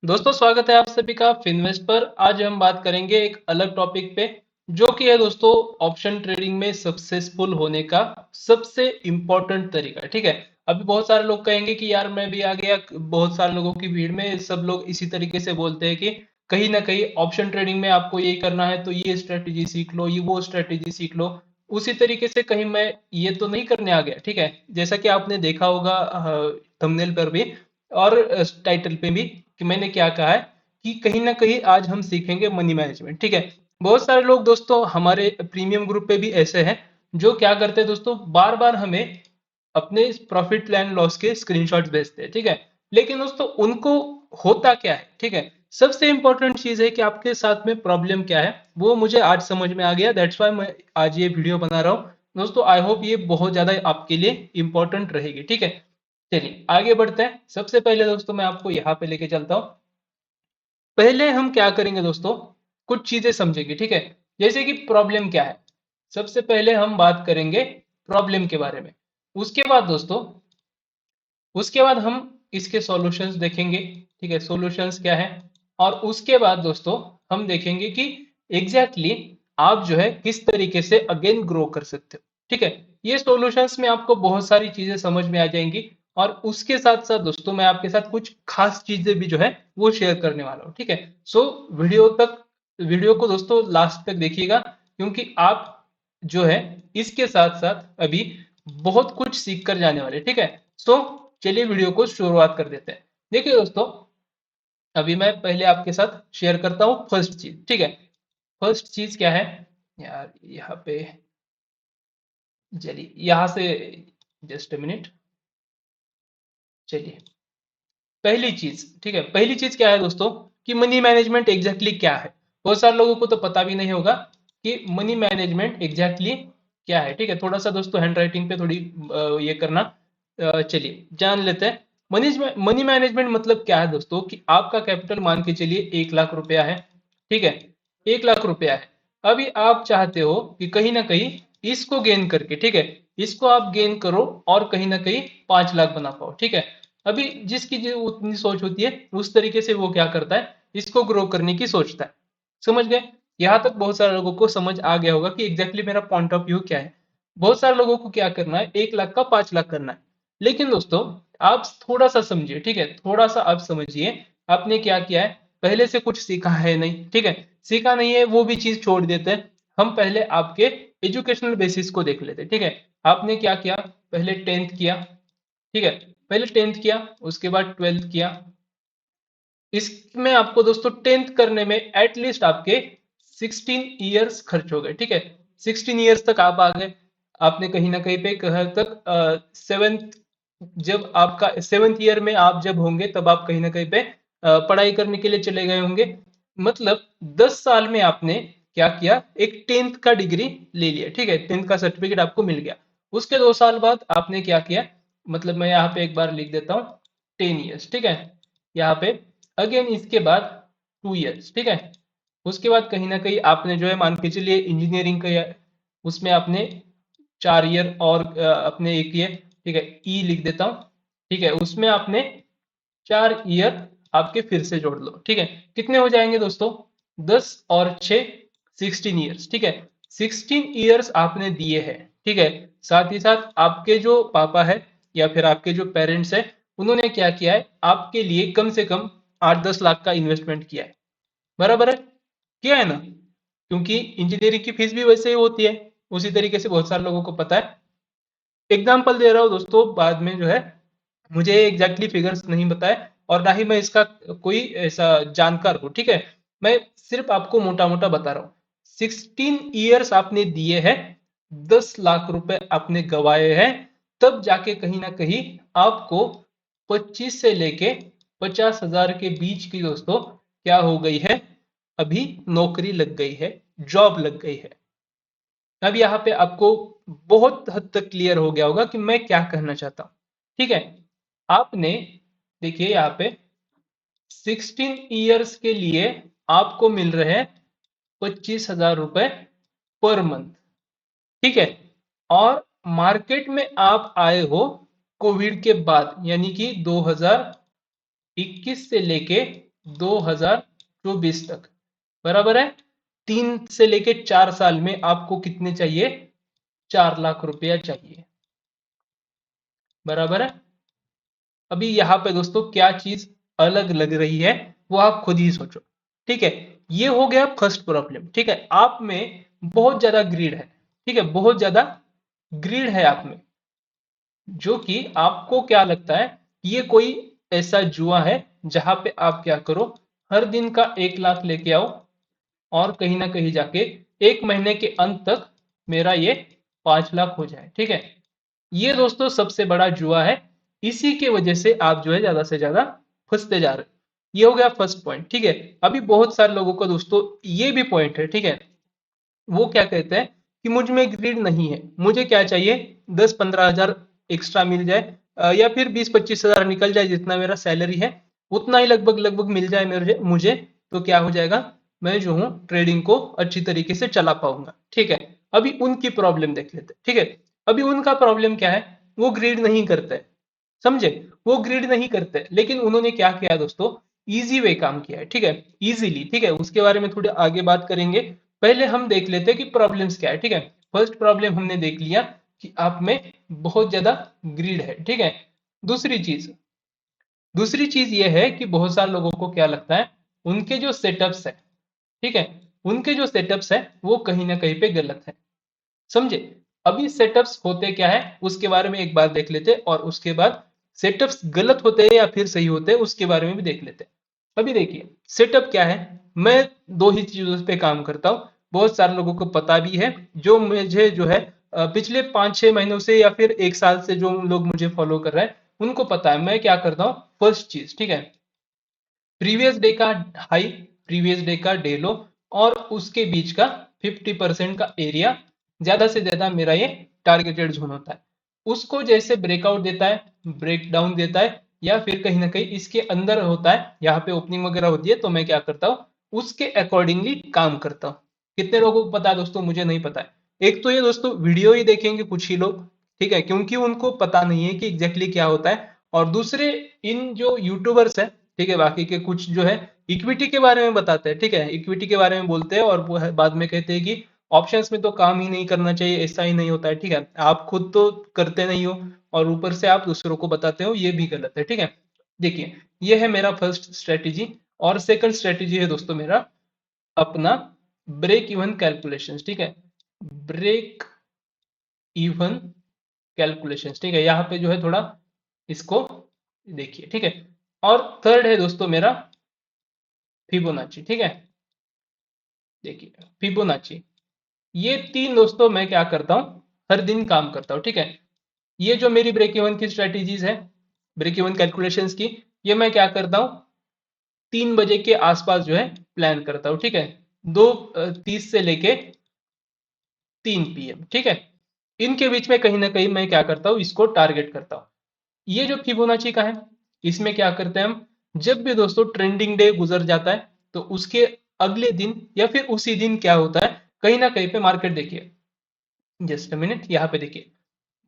दोस्तों स्वागत है आप सभी का फिनवेस्ट पर। आज हम बात करेंगे एक अलग टॉपिक पे जो कि है दोस्तों ऑप्शन ट्रेडिंग में सक्सेसफुल होने का सबसे इम्पोर्टेंट तरीका। ठीक है, अभी बहुत सारे लोग कहेंगे कि यार मैं भी आ गया, बहुत सारे लोगों की भीड़ में सब लोग इसी तरीके से बोलते हैं कि कहीं ना कहीं ऑप्शन ट्रेडिंग में आपको यही करना है तो ये स्ट्रेटेजी सीख लो, ये वो स्ट्रेटेजी सीख लो। उसी तरीके से कहीं मैं ये तो नहीं करने आ गया। ठीक है, जैसा कि आपने देखा होगा थंबनेल पर भी और टाइटल पे भी कि मैंने क्या कहा है कि कहीं ना कहीं आज हम सीखेंगे मनी मैनेजमेंट। ठीक है, बहुत सारे लोग दोस्तों हमारे प्रीमियम ग्रुप पे भी ऐसे हैं जो क्या करते हैं दोस्तों, बार बार हमें अपने प्रॉफिट एंड लॉस के स्क्रीनशॉट्स भेजते हैं। ठीक है, लेकिन दोस्तों उनको होता क्या है, ठीक है, सबसे इंपॉर्टेंट चीज है कि आपके साथ में प्रॉब्लम क्या है वो मुझे आज समझ में आ गया। दैट्स वाई मैं आज ये वीडियो बना रहा हूँ दोस्तों। आई होप ये बहुत ज्यादा आपके लिए इंपॉर्टेंट रहेगी। ठीक है, चलिए आगे बढ़ते हैं। सबसे पहले दोस्तों मैं आपको यहाँ पे लेके चलता हूँ। पहले हम क्या करेंगे दोस्तों, कुछ चीजें समझेंगे। ठीक है, जैसे कि प्रॉब्लम क्या है, सबसे पहले हम बात करेंगे प्रॉब्लम के बारे में। उसके बाद दोस्तों, उसके बाद हम इसके सॉल्यूशंस देखेंगे। ठीक है, सॉल्यूशंस क्या है, और उसके बाद दोस्तों हम देखेंगे कि एग्जैक्टली exactly आप जो है किस तरीके से अगेन ग्रो कर सकते हो। ठीक है, ये सॉल्यूशंस में आपको बहुत सारी चीजें समझ में आ जाएंगी और उसके साथ साथ दोस्तों मैं आपके साथ कुछ खास चीजें भी जो है वो शेयर करने वाला हूँ। ठीक है, सो वीडियो को दोस्तों लास्ट तक देखिएगा क्योंकि आप जो है इसके साथ साथ अभी बहुत कुछ सीख कर जाने वाले। ठीक है, सो चलिए वीडियो को शुरुआत कर देते हैं। देखिए दोस्तों, अभी मैं पहले आपके साथ शेयर करता हूँ फर्स्ट चीज। ठीक है, फर्स्ट चीज क्या है यार, यहाँ पे चलिए यहाँ से जस्ट अ मिनट। चलिए पहली चीज, ठीक है, पहली चीज क्या है दोस्तों कि मनी मैनेजमेंट एग्जैक्टली क्या है। बहुत सारे लोगों को तो पता भी नहीं होगा कि मनी मैनेजमेंट एग्जैक्टली क्या है। ठीक है, थोड़ा सा दोस्तों हैंड राइटिंग पे थोड़ी ये करना। चलिए जान लेते हैं। मनी मैनेजमेंट मतलब क्या है दोस्तों कि आपका कैपिटल मान के चलिए 1 लाख रुपया है। ठीक है, 1 लाख रुपया है। अभी आप चाहते हो कि कहीं ना कहीं इसको गेन करके, ठीक है, इसको आप गेन करो और कहीं ना कहीं 5 लाख बना पाओ। ठीक है, अभी जिसकी जो उतनी सोच होती है उस तरीके से वो क्या करता है, इसको ग्रो करने की सोचता है। समझ गए? यहाँ तक बहुत सारे लोगों को समझ आ गया होगा कि एग्जैक्टली मेरा पॉइंट ऑफ व्यू क्या है। बहुत सारे लोगों को क्या करना है, 1 लाख का 5 लाख करना है। लेकिन दोस्तों आप थोड़ा सा समझिए। ठीक है, थोड़ा सा आप समझिए, आपने क्या किया है, पहले से कुछ सीखा है नहीं। ठीक है, सीखा नहीं है वो भी चीज छोड़ देते हैं। हम पहले आपके एजुकेशनल बेसिस को देख लेते हैं। ठीक है, आपने क्या किया, पहले 10th किया। ठीक है, पहले 10th किया, उसके बाद 12th किया। इसमें आपको दोस्तों 10th करने में एटलीस्ट आपके 16 ईयर्स खर्च हो गए। ठीक है, 16 ईयर्स तक आप आ गए। आपने कहीं ना कहीं पे कहा तक 7th, जब आपका 7th ईयर में आप जब होंगे तब आप कहीं ना कहीं पे पढ़ाई करने के लिए चले गए होंगे। मतलब 10 साल में आपने क्या किया, एक 10th का डिग्री ले लिया। ठीक है, 10th का सर्टिफिकेट आपको मिल गया। उसके 2 साल बाद आपने क्या किया, मतलब मैं यहाँ पे एक बार लिख देता हूँ 10 ईयर्स। ठीक है, यहाँ पे अगेन इसके बाद 2 ईयर्स। ठीक है, उसके बाद कहीं ना कहीं आपने जो है मान के चलिए इंजीनियरिंग का, उसमें आपने 4 ईयर और अपने एक ईयर, ठीक है, ई लिख देता हूँ। ठीक है, उसमें आपने 4 ईयर आपके फिर से जोड़ लो। ठीक है, कितने हो जाएंगे दोस्तों, 10 और 6 16 ईयर्स। ठीक है, 16 ईयर्स आपने दिए हैं। ठीक है, साथ ही साथ आपके जो पापा है या फिर आपके जो पेरेंट्स है उन्होंने क्या किया है, आपके लिए कम से कम 8-10 लाख का इन्वेस्टमेंट किया है। बराबर है, किया है ना, क्योंकि इंजीनियरिंग की फीस भी वैसे ही होती है। उसी तरीके से बहुत सारे लोगों को पता है। एग्जाम्पल दे रहा हूँ दोस्तों, बाद में जो है मुझे एग्जैक्टली फिगर्स नहीं बताए और ना ही मैं इसका कोई ऐसा जानकार हूँ। ठीक है, मैं सिर्फ आपको मोटा मोटा बता रहा हूँ। 16 ईयर्स आपने दिए हैं, 10 लाख रुपए आपने गवाए हैं, तब जाके कहीं ना कहीं आपको 25 से लेके 50 हजार के बीच की दोस्तों क्या हो गई है, अभी नौकरी लग गई है, जॉब लग गई है। अब यहाँ पे आपको बहुत हद तक क्लियर हो गया होगा कि मैं क्या कहना चाहता हूँ। ठीक है, आपने देखिए यहाँ पे 16 ईयर्स के लिए आपको मिल रहे हैं 25 हजार रुपए पर मंथ। ठीक है, और मार्केट में आप आए हो कोविड के बाद, यानी कि 2021 से लेके 2024 तक, बराबर है। 3 से लेके 4 साल में आपको कितने चाहिए? 4 लाख रुपया चाहिए, बराबर है। अभी यहाँ पे दोस्तों क्या चीज अलग लग रही है वो आप खुद ही सोचो, ठीक है। ये हो गया फर्स्ट प्रॉब्लम, ठीक है। आप में बहुत ज्यादा ग्रीड है, ठीक है, बहुत ज्यादा ग्रीड है आप में, जो कि आपको क्या लगता है ये कोई ऐसा जुआ है जहां पे आप क्या करो, हर दिन का 1 लाख लेके आओ और कहीं ना कहीं जाके 1 महीने के अंत तक मेरा ये 5 लाख हो जाए, ठीक है। ये दोस्तों सबसे बड़ा जुआ है, इसी के वजह से आप जो है ज्यादा से ज्यादा फंसते जा रहे हो। ये हो गया फर्स्ट पॉइंट, ठीक है। अभी बहुत सारे लोगों का दोस्तों ये भी पॉइंट है, ठीक है। वो क्या कहते हैं कि मुझ में ग्रीड नहीं है, मुझे क्या चाहिए, 10-15 हजार एक्स्ट्रा मिल जाए, या फिर 20-25 हजार निकल जाए, जितना मेरा सैलरी है उतना ही लगभग लगभग मिल जाए मेरे मुझे, तो क्या हो जाएगा, मैं जो हूँ ट्रेडिंग को अच्छी तरीके से चला पाऊंगा, ठीक है। अभी उनकी प्रॉब्लम देख लेते हैं, ठीक है। अभी उनका प्रॉब्लम क्या है, वो ग्रीड नहीं करते, समझे, वो ग्रीड नहीं करते, लेकिन उन्होंने क्या किया दोस्तों, इजी वे काम किया है, ठीक है, इजीली, ठीक है। उसके बारे में थोड़ी आगे बात करेंगे, पहले हम देख लेते हैं कि प्रॉब्लम्स क्या है, ठीक है। फर्स्ट प्रॉब्लम हमने देख लिया कि आप में बहुत ज्यादा ग्रीड है, ठीक है। दूसरी चीज दूसरी चीज ये है कि बहुत सारे लोगों को क्या लगता है, उनके जो सेटअप्स है, ठीक है, उनके जो सेटअप्स है वो कहीं ना कहीं पे गलत है, समझे। अभी सेटअप्स होते क्या है उसके बारे में एक बार देख लेते हैं, और उसके बाद सेटअप्स गलत होते हैं या फिर सही होते हैं उसके बारे में भी देख लेते हैं। अभी देखिए सेटअप क्या है, मैं दो ही चीजों पे काम करता हूँ, बहुत सारे लोगों को पता भी है, जो मुझे जो है पिछले 5-6 महीनों से या फिर 1 साल से जो लोग मुझे फॉलो कर रहे हैं उनको पता है मैं क्या करता हूँ। फर्स्ट चीज, ठीक है, प्रीवियस डे का हाई, प्रीवियस डे का डे लो, और उसके बीच का 50% का एरिया, ज्यादा से ज्यादा मेरा ये टारगेटेड जोन होता है, उसको जैसे ब्रेकआउट देता है, ब्रेक डाउन देता है, या फिर कहीं ना कहीं इसके अंदर होता है, यहाँ पे ओपनिंग वगैरह होती है, तो मैं क्या करता हूँ उसके अकॉर्डिंगली काम करता हूँ। कितने लोगों को पता है दोस्तों, मुझे नहीं पता है। एक तो ये दोस्तों वीडियो ही देखेंगे कुछ ही लोग, ठीक है, क्योंकि उनको पता नहीं है कि एग्जैक्टली क्या होता है। और दूसरे इन जो यूट्यूबर्स है, ठीक है, बाकी के कुछ जो है इक्विटी के बारे में बताते हैं, ठीक है, इक्विटी के बारे में बोलते हैं, और वो है बाद में कहते हैं कि ऑप्शंस में तो काम ही नहीं करना चाहिए, ऐसा ही नहीं होता है, ठीक है, आप खुद तो करते नहीं हो और ऊपर से आप दूसरों को बताते हो, ये भी गलत है, ठीक है। देखिए ये है मेरा फर्स्ट स्ट्रेटेजी। और सेकंड स्ट्रेटेजी है दोस्तों मेरा अपना ब्रेक इवन कैलकुलेशन, ठीक है, ब्रेक इवन कैलकुलेशंस, ठीक है, यहाँ पे जो है थोड़ा इसको देखिए, ठीक है। और थर्ड है दोस्तों मेरा फिबोनाची, ठीक है, देखिए फिबोनाची। ये तीन दोस्तों मैं क्या करता हूँ, हर दिन काम करता हूँ, ठीक है। ये जो मेरी ब्रेक इवन की स्ट्रेटेजीज है, ब्रेक इवन कैलकुलेशंस की, ये मैं क्या करता हूँ 3 बजे के आसपास जो है प्लान करता हूँ, ठीक है, 2:30 से लेके 3 PM, ठीक है। इनके बीच में कहीं ना कहीं मैं क्या करता हूँ इसको टारगेट करता हूँ। ये जो फिबोनाची का है, इसमें क्या करते हैं हम, जब भी दोस्तों ट्रेंडिंग डे गुजर जाता है तो उसके अगले दिन या फिर उसी दिन क्या होता है, कहीं ना कहीं पे मार्केट देखिए, जस्ट अ मिनट, यहाँ पे देखिए,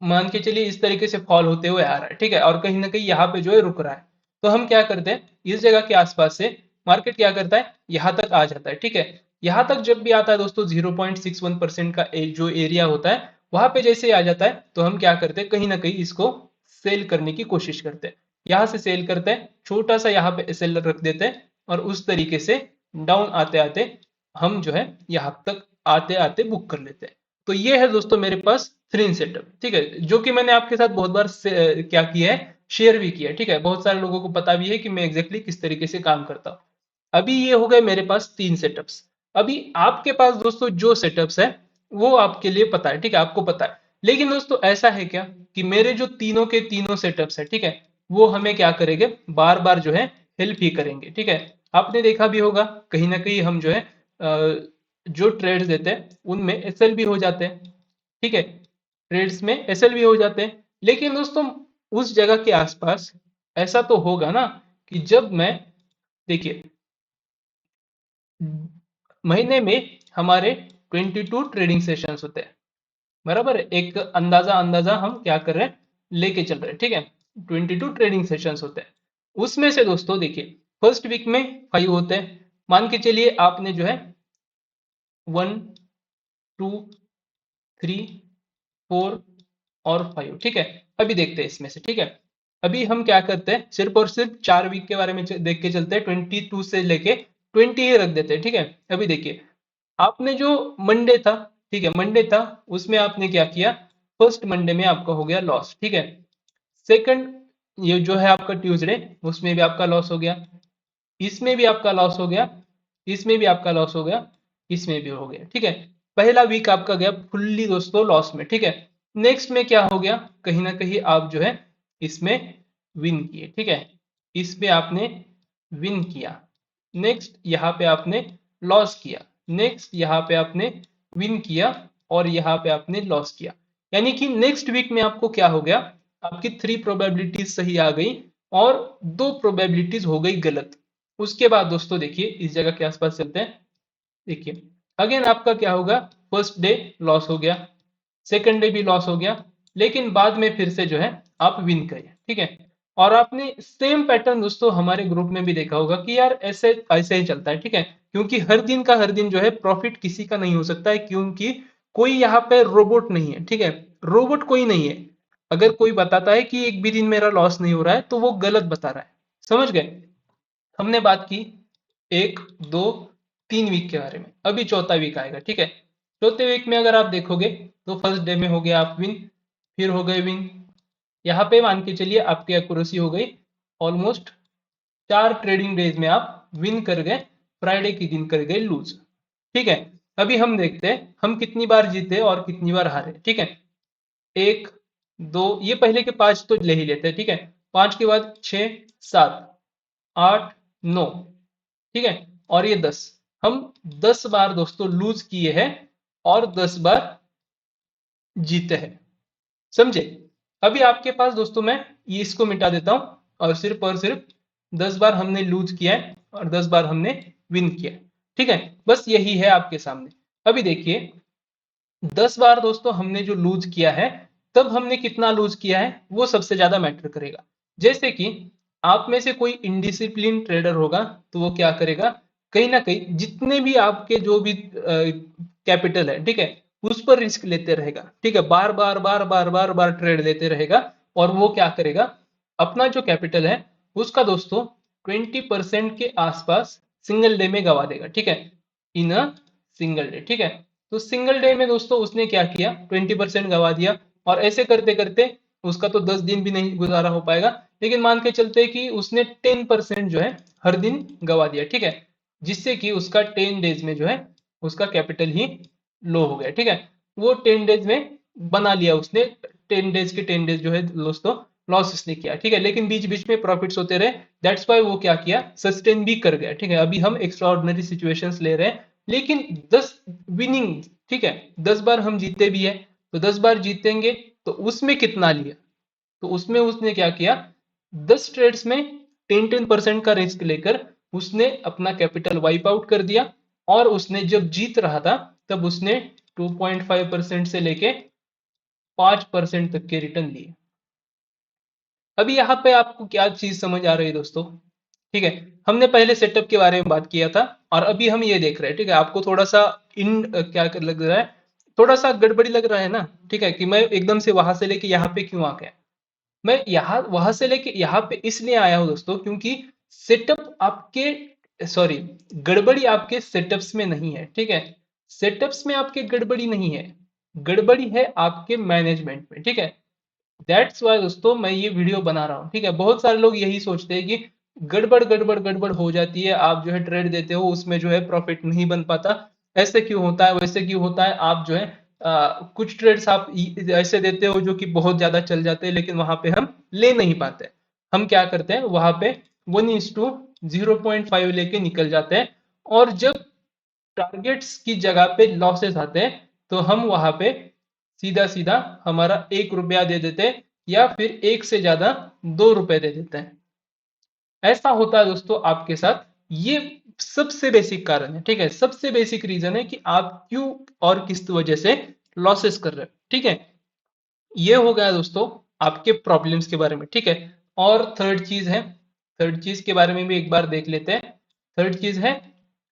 मान के चलिए इस तरीके से फॉल होते हुए आ रहा है, ठीक है, और कहीं ना कहीं यहाँ पे जो है रुक रहा है, तो हम क्या करते हैं इस जगह के आसपास से मार्केट क्या करता है यहाँ तक आ जाता है, ठीक है। यहाँ तक जब भी आता है दोस्तों 0.61% का जो एरिया होता है, वहां पे जैसे ही आ जाता है तो हम क्या करते हैं कहीं ना कहीं इसको सेल करने की कोशिश करते हैं, यहाँ से सेल करते हैं, छोटा सा यहाँ पे सेल रख देते हैं, और उस तरीके से डाउन आते आते हम जो है यहाँ तक आते आते बुक कर लेते हैं। तो ये है दोस्तों मेरे पास थ्री सेटअप, ठीक है, जो कि मैंने आपके साथ बहुत बार क्या किया है, शेयर भी किया है, ठीक है, बहुत सारे लोगों को पता भी है कि मैं एग्जैक्टली किस तरीके से काम करता हूँ। अभी ये हो गए मेरे पास 3 सेटअप्स। अभी आपके पास दोस्तों जो सेटअप्स है वो आपके लिए पता है, ठीक है, आपको पता है, लेकिन दोस्तों ऐसा है क्या कि मेरे जो तीनों के तीनों सेटअप्स है, ठीक है, वो हमें क्या करेंगे, बार बार जो है हेल्प ही करेंगे, ठीक है। आपने देखा भी होगा कहीं ना कहीं हम जो है जो ट्रेड्स देते हैं उनमें एसएल भी हो जाते हैं, ठीक है, ट्रेड्स में एसएल भी हो जाते हैं, लेकिन दोस्तों उस जगह के आसपास ऐसा तो होगा ना कि जब मैं, देखिए, महीने में हमारे 22 ट्रेडिंग सेशंस होते हैं, बराबर है, एक अंदाजा अंदाजा हम क्या कर रहे हैं लेके चल रहे हैं, ठीक है, 22 ट्रेडिंग सेशंस होते हैं। उसमें से दोस्तों देखिए फर्स्ट वीक में 5 होते हैं, मान के चलिए आपने जो है 1 2 3 4 और 5, ठीक है। अभी देखते हैं इसमें से, ठीक है। अभी हम क्या करते हैं, सिर्फ और सिर्फ 4 वीक के बारे में देख के चलते हैं, 22 से लेके 20 ही रख देते हैं, ठीक है। अभी देखिए, आपने जो मंडे था, ठीक है, मंडे था, उसमें आपने क्या किया, फर्स्ट मंडे में आपका हो गया लॉस, ठीक है। सेकंड, ये जो है आपका ट्यूसडे, उसमें भी आपका लॉस हो गया, इसमें भी आपका लॉस हो गया, इसमें भी आपका लॉस हो गया, इसमें भी हो गया, ठीक है। पहला वीक आपका गया फुल्ली दोस्तों लॉस में, ठीक है। नेक्स्ट में क्या हो गया, कहीं ना कहीं आप जो है इसमें विन किए, ठीक है, इसमें आपने विन किया। नेक्स्ट यहाँ पे आपने लॉस किया, नेक्स्ट यहाँ पे आपने विन किया, और यहाँ पे आपने लॉस किया। यानी कि नेक्स्ट वीक में आपको क्या हो गया, आपकी 3 प्रोबेबिलिटीज सही आ गई और 2 प्रोबेबिलिटीज हो गई गलत। उसके बाद दोस्तों देखिए, इस जगह के आसपास चलते हैं। देखिए, अगेन आपका क्या होगा, फर्स्ट डे लॉस हो गया, सेकंड डे भी लॉस हो गया, लेकिन बाद में फिर से जो है आप विन करिए, ठीक है। और आपने सेम पैटर्न दोस्तों हमारे ग्रुप में भी देखा होगा कि यार ऐसे ऐसे ही चलता है, ठीक है। क्योंकि हर दिन का हर दिन जो है प्रॉफिट किसी का नहीं हो सकता है, क्योंकि कोई यहाँ पे रोबोट नहीं है, ठीक है। रोबोट कोई नहीं है। अगर कोई बताता है कि एक भी दिन मेरा लॉस नहीं हो रहा है, तो वो गलत बता रहा है। समझ गए। हमने बात की 1 2 3 वीक के बारे में, अभी चौथा वीक आएगा, ठीक है। चौथे वीक में अगर आप देखोगे तो फर्स्ट डे में हो गया आप विन, फिर हो गए विन, यहाँ पे मान के चलिए आपकी एक्यूरेसी हो गई ऑलमोस्ट 4 ट्रेडिंग डेज में आप विन कर गए, फ्राइडे के दिन कर गए लूज, ठीक है। अभी हम देखते हैं हम कितनी बार जीते और कितनी बार हारे, ठीक है। 1 2, ये पहले के 5 तो ले ही लेते हैं, ठीक है। 5 के बाद 6 7 8 9, ठीक है, और ये 10, हम 10 बार दोस्तों लूज किए हैं और 10 बार जीते हैं, समझे। अभी आपके पास दोस्तों मैं ये इसको मिटा देता हूं और सिर्फ 10 बार हमने लूज किया है और 10 बार हमने विन किया है, ठीक है। बस यही है आपके सामने। अभी देखिए, 10 बार दोस्तों हमने जो लूज किया है, तब हमने कितना लूज किया है वो सबसे ज्यादा मैटर करेगा। जैसे कि आप में से कोई इनडिसिप्लिन ट्रेडर होगा, तो वो क्या करेगा, कहीं ना कहीं जितने भी आपके जो भी कैपिटल है, ठीक है, उस पर रिस्क लेते रहेगा, ठीक है, बार बार बार बार बार बार ट्रेड लेते रहेगा। और वो क्या करेगा, अपना जो कैपिटल है उसका दोस्तों 20% के आसपास सिंगल डे में गवा देगा, ठीक है, इन अ सिंगल डे, ठीक है। तो सिंगल डे में दोस्तों उसने क्या किया, 20% गवा दिया, और ऐसे करते करते उसका तो 10 दिन भी नहीं गुजारा हो पाएगा, लेकिन मान के चलते कि उसने 10% जो है हर दिन गवा दिया, ठीक है, जिससे कि उसका 10 डेज में जो है उसका कैपिटल ही लो हो गया, ठीक है। वो 10 डेज में बना लिया उसने, 10 डेज के 10 डेज जो है दोस्तों लॉस इसने किया, ठीक है, लेकिन बीच बीच में प्रॉफिट्स होते रहे। दैट्स वाई वो क्या किया, सस्टेन भी कर गया, ठीक है। अभी हम एक्स्ट्रा ऑर्डिनरी सिचुएशंस ले रहे हैं, लेकिन 10 विनिंग, ठीक है, 10 बार हम जीते भी है, तो 10 बार जीतेंगे तो उसमें कितना लिया, तो उसमें उसने क्या किया, 10 ट्रेड्स में 10% का रिस्क लेकर उसने अपना कैपिटल वाइप आउट कर दिया। और उसने जब जीत रहा था, तब उसने 2.5% से लेके 5% तक के रिटर्न लिए। अभी यहाँ पे आपको क्या चीज समझ आ रही है दोस्तों, ठीक है। हमने पहले सेटअप के बारे में बात किया था, और अभी हम ये देख रहे हैं, ठीक है। आपको थोड़ा सा क्या लग रहा है, थोड़ा सा गड़बड़ी लग रहा है ना, ठीक है, कि मैं एकदम से वहां से लेके यहाँ पे क्यों आ गया। मैं यहाँ वहां से लेके यहाँ पे इसलिए आया हूँ दोस्तों, क्योंकि सेटअप आपके, सॉरी, गड़बड़ी आपके सेटअप्स में नहीं है, ठीक है। सेटअप्स में आपके गड़बड़ी नहीं है, गड़बड़ी है आपके मैनेजमेंट में, ठीक है। दैट्स वाई दोस्तों मैं ये वीडियो बना रहा हूँ, ठीक है। बहुत सारे लोग यही सोचते हैं कि गड़बड़ गड़बड़ गड़बड़ हो जाती है, आप जो है ट्रेड देते हो उसमें जो है प्रॉफिट नहीं बन पाता, ऐसे क्यों होता है, वैसे क्यों होता है। आप जो है कुछ ट्रेड्स आप ऐसे देते हो जो कि बहुत ज्यादा चल जाते हैं, लेकिन वहां पे हम ले नहीं पाते। हम क्या करते हैं, वहां पे 1:0.5 लेके निकल जाते हैं, और जब टारगेट्स की जगह पे लॉसेस आते हैं, तो हम वहां पे सीधा सीधा हमारा 1 रुपया दे देते हैं, या फिर एक से ज्यादा 2 रुपए दे देते हैं। ऐसा होता है दोस्तों आपके साथ, ये सबसे बेसिक कारण है, ठीक है, सबसे बेसिक रीजन है कि आप क्यों और किस वजह से लॉसेस कर रहे हो, ठीक है। ये हो गया दोस्तों आपके प्रॉब्लम्स के बारे में, ठीक है। और थर्ड चीज है थर्ड चीज के बारे में भी एक बार देख लेते हैं। थर्ड चीज है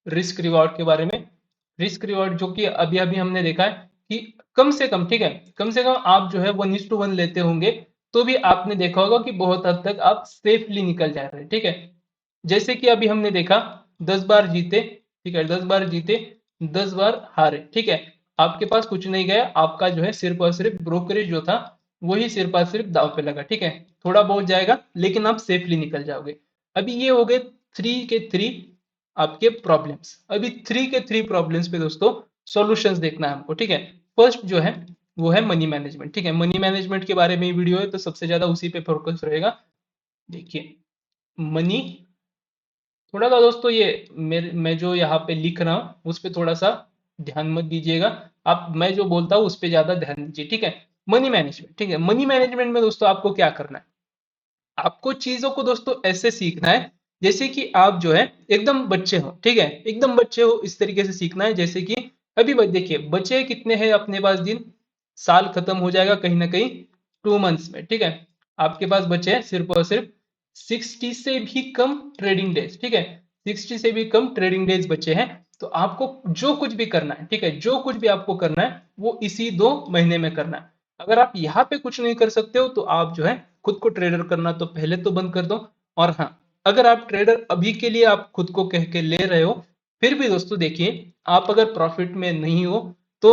रिस्क रिवॉर्ड के बारे में। रिस्क रिवॉर्ड जो कि अभी अभी हमने देखा है कि कम से कम, ठीक है, कम से कम आप जो है 1:1 लेते होंगे तो भी आपने देखा होगा कि बहुत हद तक आप सेफली निकल जा रहे हैं, ठीक है। जैसे कि अभी हमने देखा 10 बार जीते, ठीक है, 10 बार जीते, 10 बार हारे, ठीक है। आपके पास कुछ नहीं गया, आपका जो है सिर्फ और सिर्फ ब्रोकरेज जो था वही सिर्फ और सिर्फ दाव पे लगा, ठीक है। थोड़ा बहुत जाएगा लेकिन आप सेफली निकल जाओगे। अभी ये हो गए 3 के 3 आपके प्रॉब्लम्स। अभी 3 के 3 प्रॉब्लम्स पे दोस्तों सॉल्यूशंस देखना है हमको, ठीक है। फर्स्ट जो है वो है मनी मैनेजमेंट, ठीक है। मनी मैनेजमेंट के बारे में ही वीडियो है तो सबसे ज्यादा उसी पे फोकस रहेगा। देखिए, मनी, थोड़ा सा दोस्तों ये मैं जो यहाँ पे लिख रहा हूँ उस पे थोड़ा सा ध्यान मत दीजिएगा। आप, मैं जो बोलता हूँ उस पे ज्यादा ध्यान दीजिए, ठीक है। मनी मैनेजमेंट, ठीक है। मनी मैनेजमेंट में दोस्तों आपको क्या करना है, आपको चीजों को दोस्तों ऐसे सीखना है जैसे कि आप जो है एकदम बच्चे हो, ठीक है, एकदम बच्चे हो इस तरीके से सीखना है। जैसे कि अभी देखिए बचे कितने हैं अपने पास दिन, साल खत्म हो जाएगा कहीं ना कहीं 2 मंथ्स में, ठीक है। आपके पास बचे हैं सिर्फ और सिर्फ 60 से भी कम ट्रेडिंग डेज, ठीक है। 60 से भी कम ट्रेडिंग डेज बचे हैं। तो आपको जो कुछ भी करना है, ठीक है, जो कुछ भी आपको करना है वो इसी 2 महीने में करना है। अगर आप यहाँ पे कुछ नहीं कर सकते हो तो आप जो है खुद को ट्रेडर करना तो पहले तो बंद कर दो। और हाँ, अगर आप ट्रेडर अभी के लिए आप खुद को कह के ले रहे हो, फिर भी दोस्तों देखिए, आप अगर प्रॉफिट में नहीं हो तो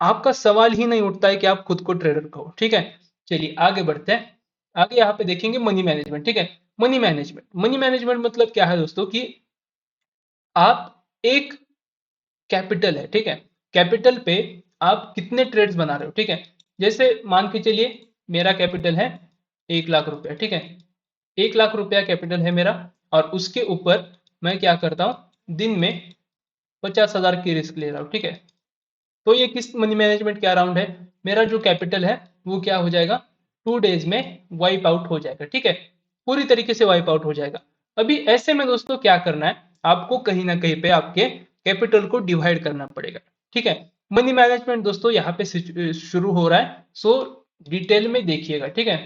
आपका सवाल ही नहीं उठता है कि आप खुद को ट्रेडर कहो, ठीक है। चलिए आगे बढ़ते हैं। आगे यहाँ पे देखेंगे मनी मैनेजमेंट, ठीक है। मनी मैनेजमेंट मतलब क्या है दोस्तों कि आप एक कैपिटल है, ठीक है, कैपिटल पे आप कितने ट्रेड्स बना रहे हो, ठीक है। जैसे मान के चलिए मेरा कैपिटल है 1 लाख रुपया, ठीक है। 1 लाख रुपया कैपिटल है मेरा, और उसके ऊपर मैं क्या करता हूँ, दिन में 50,000 की रिस्क ले रहा हूँ, ठीक है। तो ये किस मनी मैनेजमेंट के अराउंड है, मेरा जो कैपिटल है वो क्या हो जाएगा, 2 डेज में वाइप आउट हो जाएगा, ठीक है। पूरी तरीके से वाइप आउट हो जाएगा। अभी ऐसे में दोस्तों क्या करना है, आपको कहीं ना कहीं पे आपके कैपिटल को डिवाइड करना पड़ेगा, ठीक है। मनी मैनेजमेंट दोस्तों यहाँ पे शुरू हो रहा है, सो डिटेल में देखिएगा, ठीक है।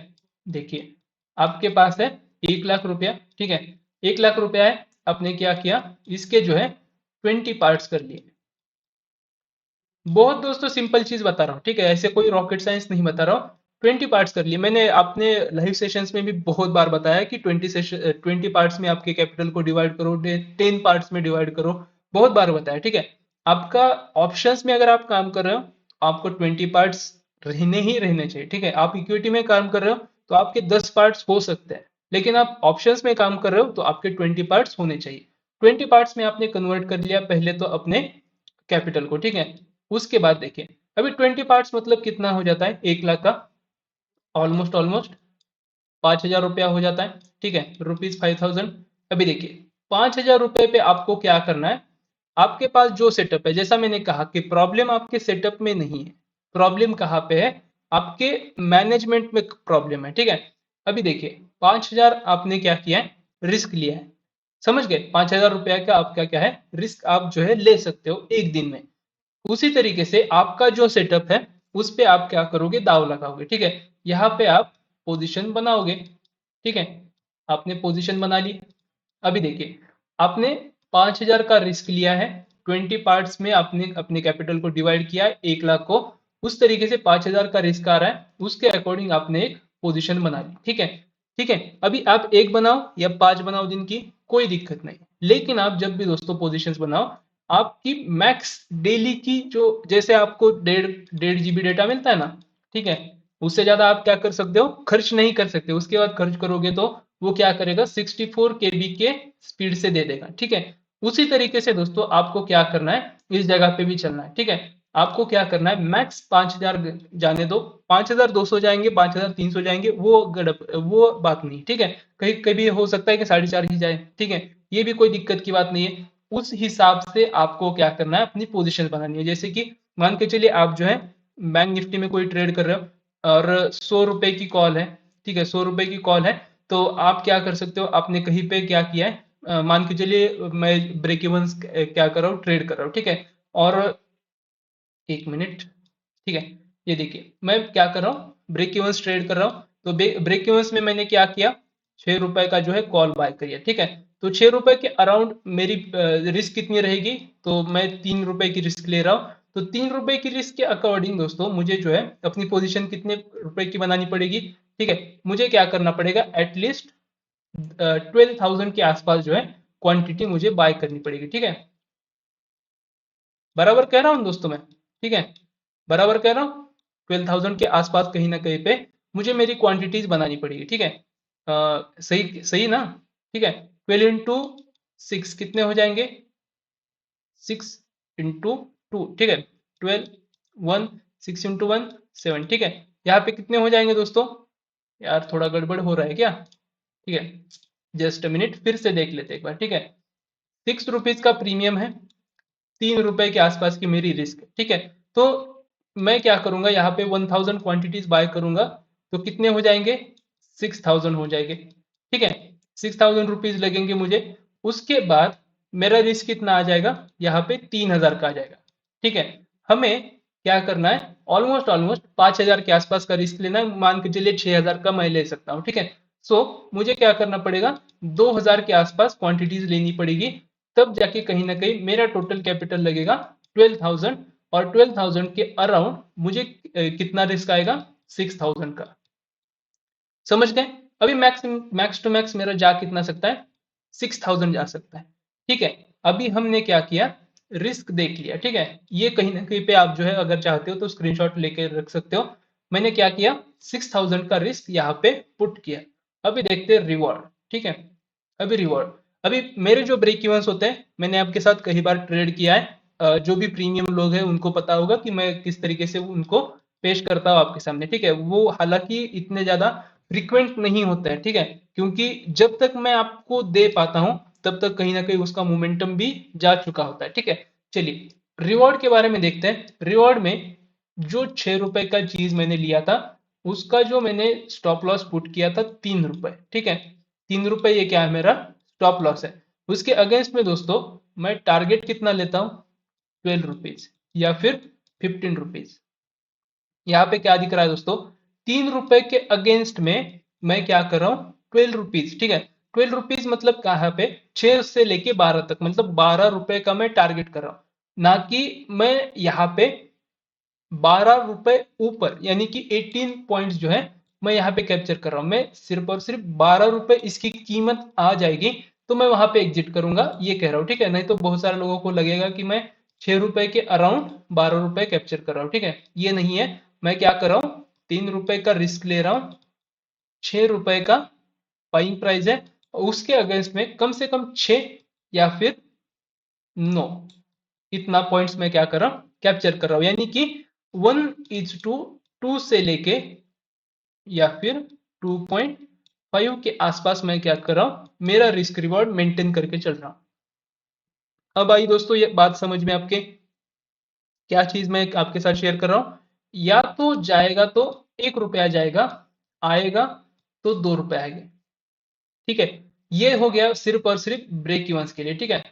देखिए, आपके पास है 1 लाख रुपया, ठीक है। 1 लाख रुपया है, आपने क्या किया, इसके जो है 20 पार्ट्स कर लिए। बहुत दोस्तों सिंपल चीज बता रहा हूँ, ठीक है, ऐसे कोई रॉकेट साइंस नहीं बता रहा हूँ। 20 पार्ट्स कर लिए मैंने, अपने लाइव सेशंस में भी बहुत बार बताया कि 20 पार्ट्स में आपके कैपिटल को डिवाइड करो, 10 पार्ट्स में डिवाइड करो, बहुत बार बताया, ठीक है। आपका ऑप्शंस में अगर आप काम कर रहे हो आपको 20 पार्ट्स रहने ही रहने चाहिए, ठीक है। आप इक्विटी में काम कर रहे हो तो आपके 10 पार्ट्स हो सकते हैं, लेकिन आप ऑप्शंस में काम कर रहे हो तो आपके 20 पार्ट्स होने चाहिए। 20 पार्ट्स में आपने कन्वर्ट कर लिया पहले तो अपने कैपिटल को, ठीक है। उसके बाद देखिए, अभी 20 पार्ट्स मतलब कितना हो जाता है, 1 लाख का ऑलमोस्ट ऑलमोस्ट 5,000 रुपया हो जाता है, ठीक है, ₹5,000। अभी देखिए 5,000 रुपये पे आपको क्या करना है, आपके पास जो सेटअप है, जैसा मैंने कहा कि प्रॉब्लम आपके सेटअप में नहीं है, प्रॉब्लम कहाँ पे है, आपके मैनेजमेंट में प्रॉब्लम है, ठीक है। अभी देखिए 5,000 आपने क्या किया है, रिस्क लिया है, समझ गए, 5,000 रुपया का आपका क्या है, रिस्क आप जो है ले सकते हो एक दिन में। उसी तरीके से आपका जो सेटअप है उस पे आप क्या करोगे, दाव लगाओगे, ठीक है। यहाँ पे आप पोजीशन बनाओगे, ठीक है। आपने पोजीशन बना ली। अभी देखिए, आपने 5,000 का रिस्क लिया है, 20 पार्ट्स में आपने अपने कैपिटल को डिवाइड किया है 1 लाख को, उस तरीके से 5,000 का रिस्क आ रहा है, उसके अकॉर्डिंग आपने एक पोजीशन बना ली, ठीक है। ठीक है, अभी आप एक बनाओ या 5 बनाओ दिन की, कोई दिक्कत नहीं। लेकिन आप जब भी दोस्तों पोजीशंस बनाओ, आपकी मैक्स डेली की जो, जैसे आपको 1.5 GB डेटा मिलता है ना, ठीक है, उससे ज्यादा आप क्या कर सकते हो, खर्च नहीं कर सकते। उसके बाद खर्च करोगे तो वो क्या करेगा, 64 KB के स्पीड से दे देगा, ठीक है। उसी तरीके से दोस्तों आपको क्या करना है, इस जगह पे भी चलना है, ठीक है। आपको क्या करना है, मैक्स 5,000 जाने दो, 5,200 जाएंगे, 5,300 जाएंगे, वो गड़प, वो बात नहीं, ठीक है। कहीं कभी हो सकता है कि 4.5 ही जाए, ठीक है, ये भी कोई दिक्कत की बात नहीं है। उस हिसाब से आपको क्या करना है, अपनी पोजीशन बनानी है। जैसे कि मान के चलिए आप जो है बैंक निफ्टी में कोई ट्रेड कर रहे हो और 100 रुपए की कॉल है, ठीक है, 100 रुपए की कॉल है, तो आप क्या कर सकते हो, आपने कहीं पे क्या किया है, मान के चलिए मैं ब्रेक इवन क्या कर रहा हूँ, ट्रेड कर रहा हूँ, ठीक है। और 1 मिनट, ठीक है, ये देखिए मैं क्या कर रहा हूँ, ब्रेक इवन ट्रेड कर रहा हूँ। तो ब्रेक इवन में मैंने क्या किया, ₹6 का जो है कॉल बाय करिए, ठीक है। तो ₹6 के अराउंड मेरी रिस्क कितनी रहेगी, तो मैं ₹3 की रिस्क ले रहा हूँ। तो ₹3 की रिस्क के अकॉर्डिंग दोस्तों मुझे जो है अपनी पोजीशन कितने रुपए की बनानी पड़ेगी, ठीक है। मुझे क्या करना पड़ेगा, एटलीस्ट 12,000 के आसपास जो है क्वांटिटी मुझे बाय करनी पड़ेगी, ठीक है। बराबर कह रहा हूँ दोस्तों मैं, ठीक है, बराबर कह रहा हूँ। 12,000 के आसपास कहीं ना कहीं पे मुझे मेरी क्वांटिटीज बनानी पड़ेगी, ठीक है। सही सही ना, ठीक है। 12 into 6 कितने हो जाएंगे, 6 into 2, ठीक है। 12 1 6 into 1 7, ठीक है। यहाँ पे कितने हो जाएंगे दोस्तों, यार थोड़ा गड़बड़ हो रहा है क्या, ठीक है। जस्ट अ मिनट, फिर से देख लेते हैं एक बार, ठीक है। ₹6 का प्रीमियम है, ₹3 के आसपास की मेरी रिस्क, ठीक है। तो मैं क्या करूंगा, यहाँ पे 1000 क्वांटिटीज बाय करूंगा, तो कितने हो जाएंगे, 6000 हो जाएंगे, ठीक है। ₹6000 लगेंगे मुझे। उसके बाद मेरा रिस्क कितना आ जाएगा, यहाँ पे 3000 का आ जाएगा, ठीक है। हमें क्या करना है, ऑलमोस्ट ऑलमोस्ट 5000 के आसपास का रिस्क लेना है, मान के चलिए 6000 का मैं ले सकता हूँ, ठीक है। सो मुझे क्या करना पड़ेगा, 2000 के आसपास क्वांटिटीज लेनी पड़ेगी, तब जाके कहीं ना कहीं मेरा टोटल कैपिटल लगेगा 12,000, और 12,000 के अराउंड मुझे कितना रिस्क आएगा, 6,000 का। समझ गए। अभी मैक्स मैक्स टू मैक्स मेरा जा कितना सकता है, 6,000 जा सकता है, ठीक है। अभी हमने क्या किया, रिस्क देख लिया, ठीक है। ये कहीं ना कहीं पे आप जो है अगर चाहते हो तो स्क्रीनशॉट लेके रख सकते हो। मैंने क्या किया, 6,000 का रिस्क यहाँ पे पुट किया। अभी देखते हैं रिवॉर्ड, ठीक है। अभी रिवॉर्ड, अभी मेरे जो ब्रेक इवन्स होते हैं, मैंने आपके साथ कई बार ट्रेड किया है। जो भी प्रीमियम लोग हैं उनको पता होगा कि मैं किस तरीके से उनको पेश करता हूँ आपके सामने, ठीक है। वो हालांकि इतने ज्यादा फ्रिक्वेंट नहीं होता है, ठीक है, क्योंकि जब तक मैं आपको दे पाता हूं तब तक कहीं ना कहीं उसका मोमेंटम भी जा चुका होता है, ठीक है। चलिए रिवॉर्ड के बारे में देखते हैं। रिवॉर्ड में जो ₹6 का चीज मैंने लिया था, उसका जो मैंने स्टॉप लॉस पुट किया था ₹3, ठीक है। ₹3 ये क्या है, मेरा स्टॉप लॉस है। उसके अगेंस्ट में दोस्तों मैं टारगेट कितना लेता हूं, ₹12 या फिर ₹15। यहाँ पे क्या दिख रहा है दोस्तों, ₹3 के अगेंस्ट में मैं क्या कर रहा हूँ, ₹12, ठीक है। ₹12 मतलब कहाँ पे, 6 से लेके 12 तक, मतलब ₹12 का मैं टारगेट कर रहा हूँ, ना कि मैं यहाँ पे ₹12 ऊपर, यानी कि 18 पॉइंट्स जो है मैं यहाँ पे कैप्चर कर रहा हूँ। मैं सिर्फ और सिर्फ ₹12 इसकी कीमत आ जाएगी तो मैं वहां पे एग्जिट करूंगा, ये कह रहा हूँ, ठीक है। नहीं तो बहुत सारे लोगों को लगेगा कि मैं ₹6 के अराउंड ₹12 कैप्चर कर रहा हूँ, ठीक है। ये नहीं है, मैं क्या कर रहा हूँ, ₹3 का रिस्क ले रहा हूँ, ₹6 का बाइंग प्राइस है, और उसके अगेंस्ट में कम से कम 6 या फिर 9, इतना पॉइंट्स मैं क्या कर रहा हूँ, कैप्चर कर रहा हूँ। यानी कि 1:2 से लेके या फिर 2.5 के आसपास मैं क्या कर रहा हूँ, मेरा रिस्क रिवॉर्ड मेंटेन करके चल रहा हूँ। अब आई दोस्तों ये बात समझ में आपके, क्या चीज मैं आपके साथ शेयर कर रहा हूँ, या तो जाएगा तो ₹1 जाएगा, आएगा तो ₹2 आएंगे, ठीक है। ये हो गया सिर्फ और सिर्फ ब्रेक इवंस के लिए, ठीक है।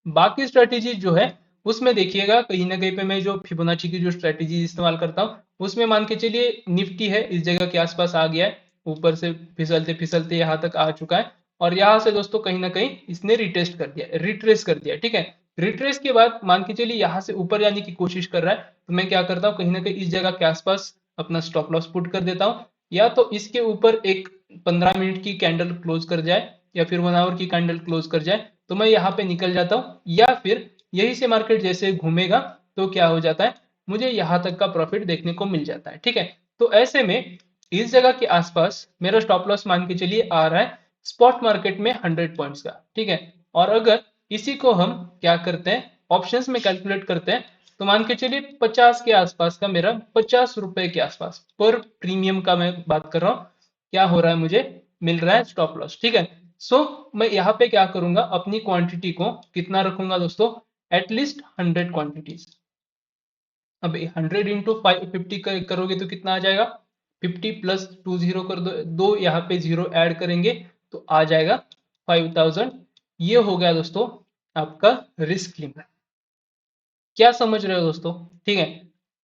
बाकी स्ट्रेटेजी जो है उसमें देखिएगा, कहीं ना कहीं पे मैं जो फिबोनाची की जो स्ट्रेटेजी इस्तेमाल करता हूँ, उसमें मान के चलिए निफ्टी है इस जगह के आसपास आ गया है, ऊपर से फिसलते फिसलते यहाँ तक आ चुका है, और यहाँ से दोस्तों कहीं ना कहीं इसने रिटेस्ट कर दिया, रिट्रेस कर दिया, ठीक है। रिट्रेस के बाद मान के चलिए यहाँ से ऊपर जाने की कोशिश कर रहा है, तो मैं क्या करता हूँ, कहीं ना कहीं इस जगह के आसपास अपना स्टॉप लॉस पुट कर देता हूँ, या तो इसके ऊपर एक 15 मिनट की कैंडल क्लोज कर जाए या फिर 1 आवर की कैंडल क्लोज कर जाए तो मैं यहाँ पे निकल जाता हूँ, या फिर यही से मार्केट जैसे घूमेगा तो क्या हो जाता है, मुझे यहाँ तक का प्रॉफिट देखने को मिल जाता है, ठीक है। तो ऐसे में इस जगह के आसपास मेरा स्टॉप लॉस मान के चलिए आ रहा है स्पॉट मार्केट में 100 पॉइंट्स का, ठीक है। और अगर इसी को हम क्या करते हैं, ऑप्शंस में कैलकुलेट करते हैं, तो मान के चलिए 50 के आसपास का मेरा, ₹50 के आसपास पर प्रीमियम का मैं बात कर रहा हूँ, क्या हो रहा है, मुझे मिल रहा है स्टॉप लॉस, ठीक है। सो मैं यहाँ पे क्या करूंगा, अपनी क्वांटिटी को कितना रखूंगा दोस्तों, एटलीस्ट 100 क्वांटिटीज। अब 100 into 50 करोगे तो कितना आ जाएगा, 50 प्लस 2 जीरो कर दो, दो यहाँ पे जीरो ऐड करेंगे तो आ जाएगा 5000। ये हो गया दोस्तों आपका रिस्क लिमिट। क्या समझ रहे हो दोस्तों, ठीक है।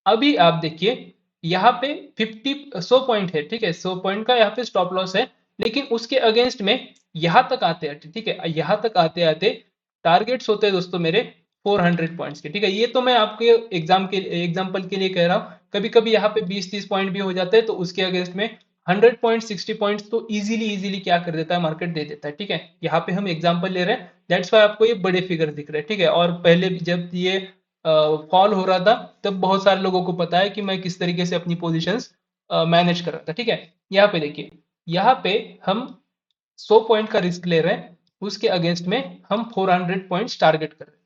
अभी आप देखिए यहाँ पे 100 पॉइंट है, ठीक है, 100 पॉइंट का यहाँ पे स्टॉप लॉस है, लेकिन उसके अगेंस्ट में यहाँ तक आते आते, ठीक है, यहाँ तक आते आते टारगेट्स होते हैं दोस्तों मेरे 400 पॉइंट्स के, ठीक है। ये तो मैं आपके एग्जाम्पल के लिए कह रहा हूँ। कभी कभी यहाँ पे 20-30 पॉइंट भी हो जाते हैं, तो उसके अगेंस्ट में 100 पॉइंट 60 पॉइंट्स तो इजीली क्या कर देता है, मार्केट दे देता है, ठीक है। यहाँ पे हम एग्जाम्पल ले रहे हैं, दैट्स वाई आपको ये बड़े फिगर दिख रहे हैं, ठीक है। और पहले जब ये फॉल हो रहा था, तब बहुत सारे लोगों को पता है कि मैं किस तरीके से अपनी पोजिशंस मैनेज कर रहा था, ठीक है। यहाँ पे देखिए, यहाँ पे हम 100 पॉइंट का रिस्क ले रहे हैं, उसके अगेंस्ट में हम 400 पॉइंट्स टारगेट कर रहे हैं,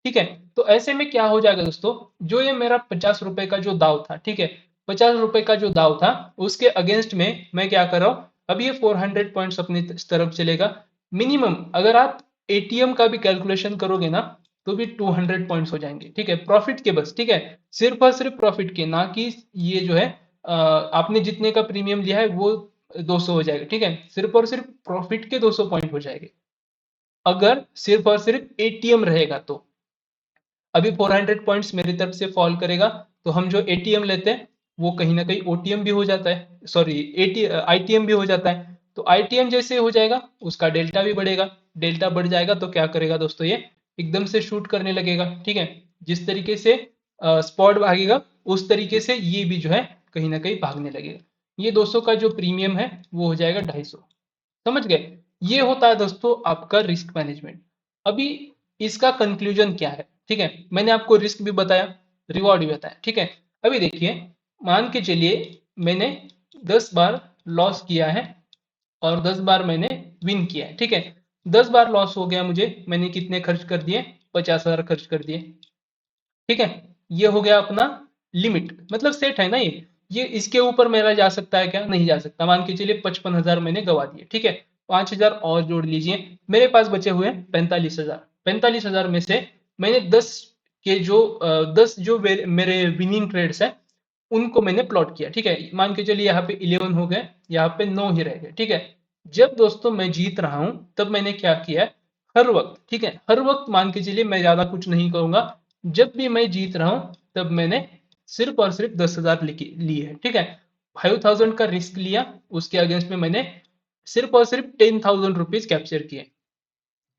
ठीक है। तो ऐसे में क्या हो जाएगा दोस्तों, जो ये मेरा 50 रुपए का जो दाव था, ठीक है, 50 रुपए का जो दाव था, उसके अगेंस्ट में मैं क्या कर रहा हूँ, अब ये 400 पॉइंट्स अपनी तरफ चलेगा। मिनिमम अगर आप एटीएम का भी कैलकुलेशन करोगे ना, तो भी 200 पॉइंट्स हो जाएंगे, ठीक है, प्रॉफिट के बस, ठीक है। सिर्फ और सिर्फ प्रॉफिट के, ना कि ये जो है आपने जितने का प्रीमियम लिया है वो 200 हो जाएगा, ठीक है। सिर्फ और सिर्फ प्रॉफिट के 200 पॉइंट हो जाएंगे, अगर सिर्फ और सिर्फ एटीएम रहेगा तो। अभी 400 पॉइंट्स मेरी तरफ से फॉल करेगा, तो हम जो एटीएम लेते हैं वो कहीं ना कहीं ओटीएम भी हो जाता है, सॉरी एटी आईटीएम भी हो जाता है। तो आईटीएम जैसे हो जाएगा, उसका डेल्टा भी बढ़ेगा। डेल्टा बढ़ जाएगा तो क्या करेगा दोस्तों, ये एकदम से शूट करने लगेगा, ठीक है। जिस तरीके से स्पॉट भागेगा, उस तरीके से ये भी जो है कहीं ना कहीं भागने लगेगा। ये 200 का जो प्रीमियम है वो हो जाएगा 250। समझ गए। ये होता है दोस्तों आपका रिस्क मैनेजमेंट। अभी इसका कंक्लूजन क्या है, ठीक है। मैंने आपको रिस्क भी बताया, रिवॉर्ड भी बताया, ठीक है। अभी देखिए, मान के चलिए मैंने 10 बार लॉस किया है और 10 बार मैंने विन किया है, ठीक है। 10 बार लॉस हो गया मुझे, मैंने कितने खर्च कर दिए, 50,000 खर्च कर दिए, ठीक है। ये हो गया अपना लिमिट, मतलब सेट है ना ये इसके ऊपर मेरा जा सकता है क्या, नहीं जा सकता। मान के चलिए 55,000 मैंने गवा दिए, ठीक है। 5,000 और जोड़ लीजिए, मेरे पास बचे हुए 45,000। 45,000 में से मैंने 10 के जो 10 जो मेरे विनिंग ट्रेड्स है, उनको मैंने प्लॉट किया, ठीक है। मान के चलिए यहाँ पे 11 हो गए, यहाँ पे 9 ही रह गए, ठीक है। जब दोस्तों मैं जीत रहा हूं, तब मैंने क्या किया, हर वक्त, ठीक है, हर वक्त मान के चलिए मैं ज्यादा कुछ नहीं करूंगा, जब भी मैं जीत रहा हूं तब मैंने सिर्फ और सिर्फ 10,000 लिए है, ठीक है। 5,000 का रिस्क लिया, उसके अगेंस्ट में मैंने सिर्फ और सिर्फ 10,000 रुपीज कैप्चर किए।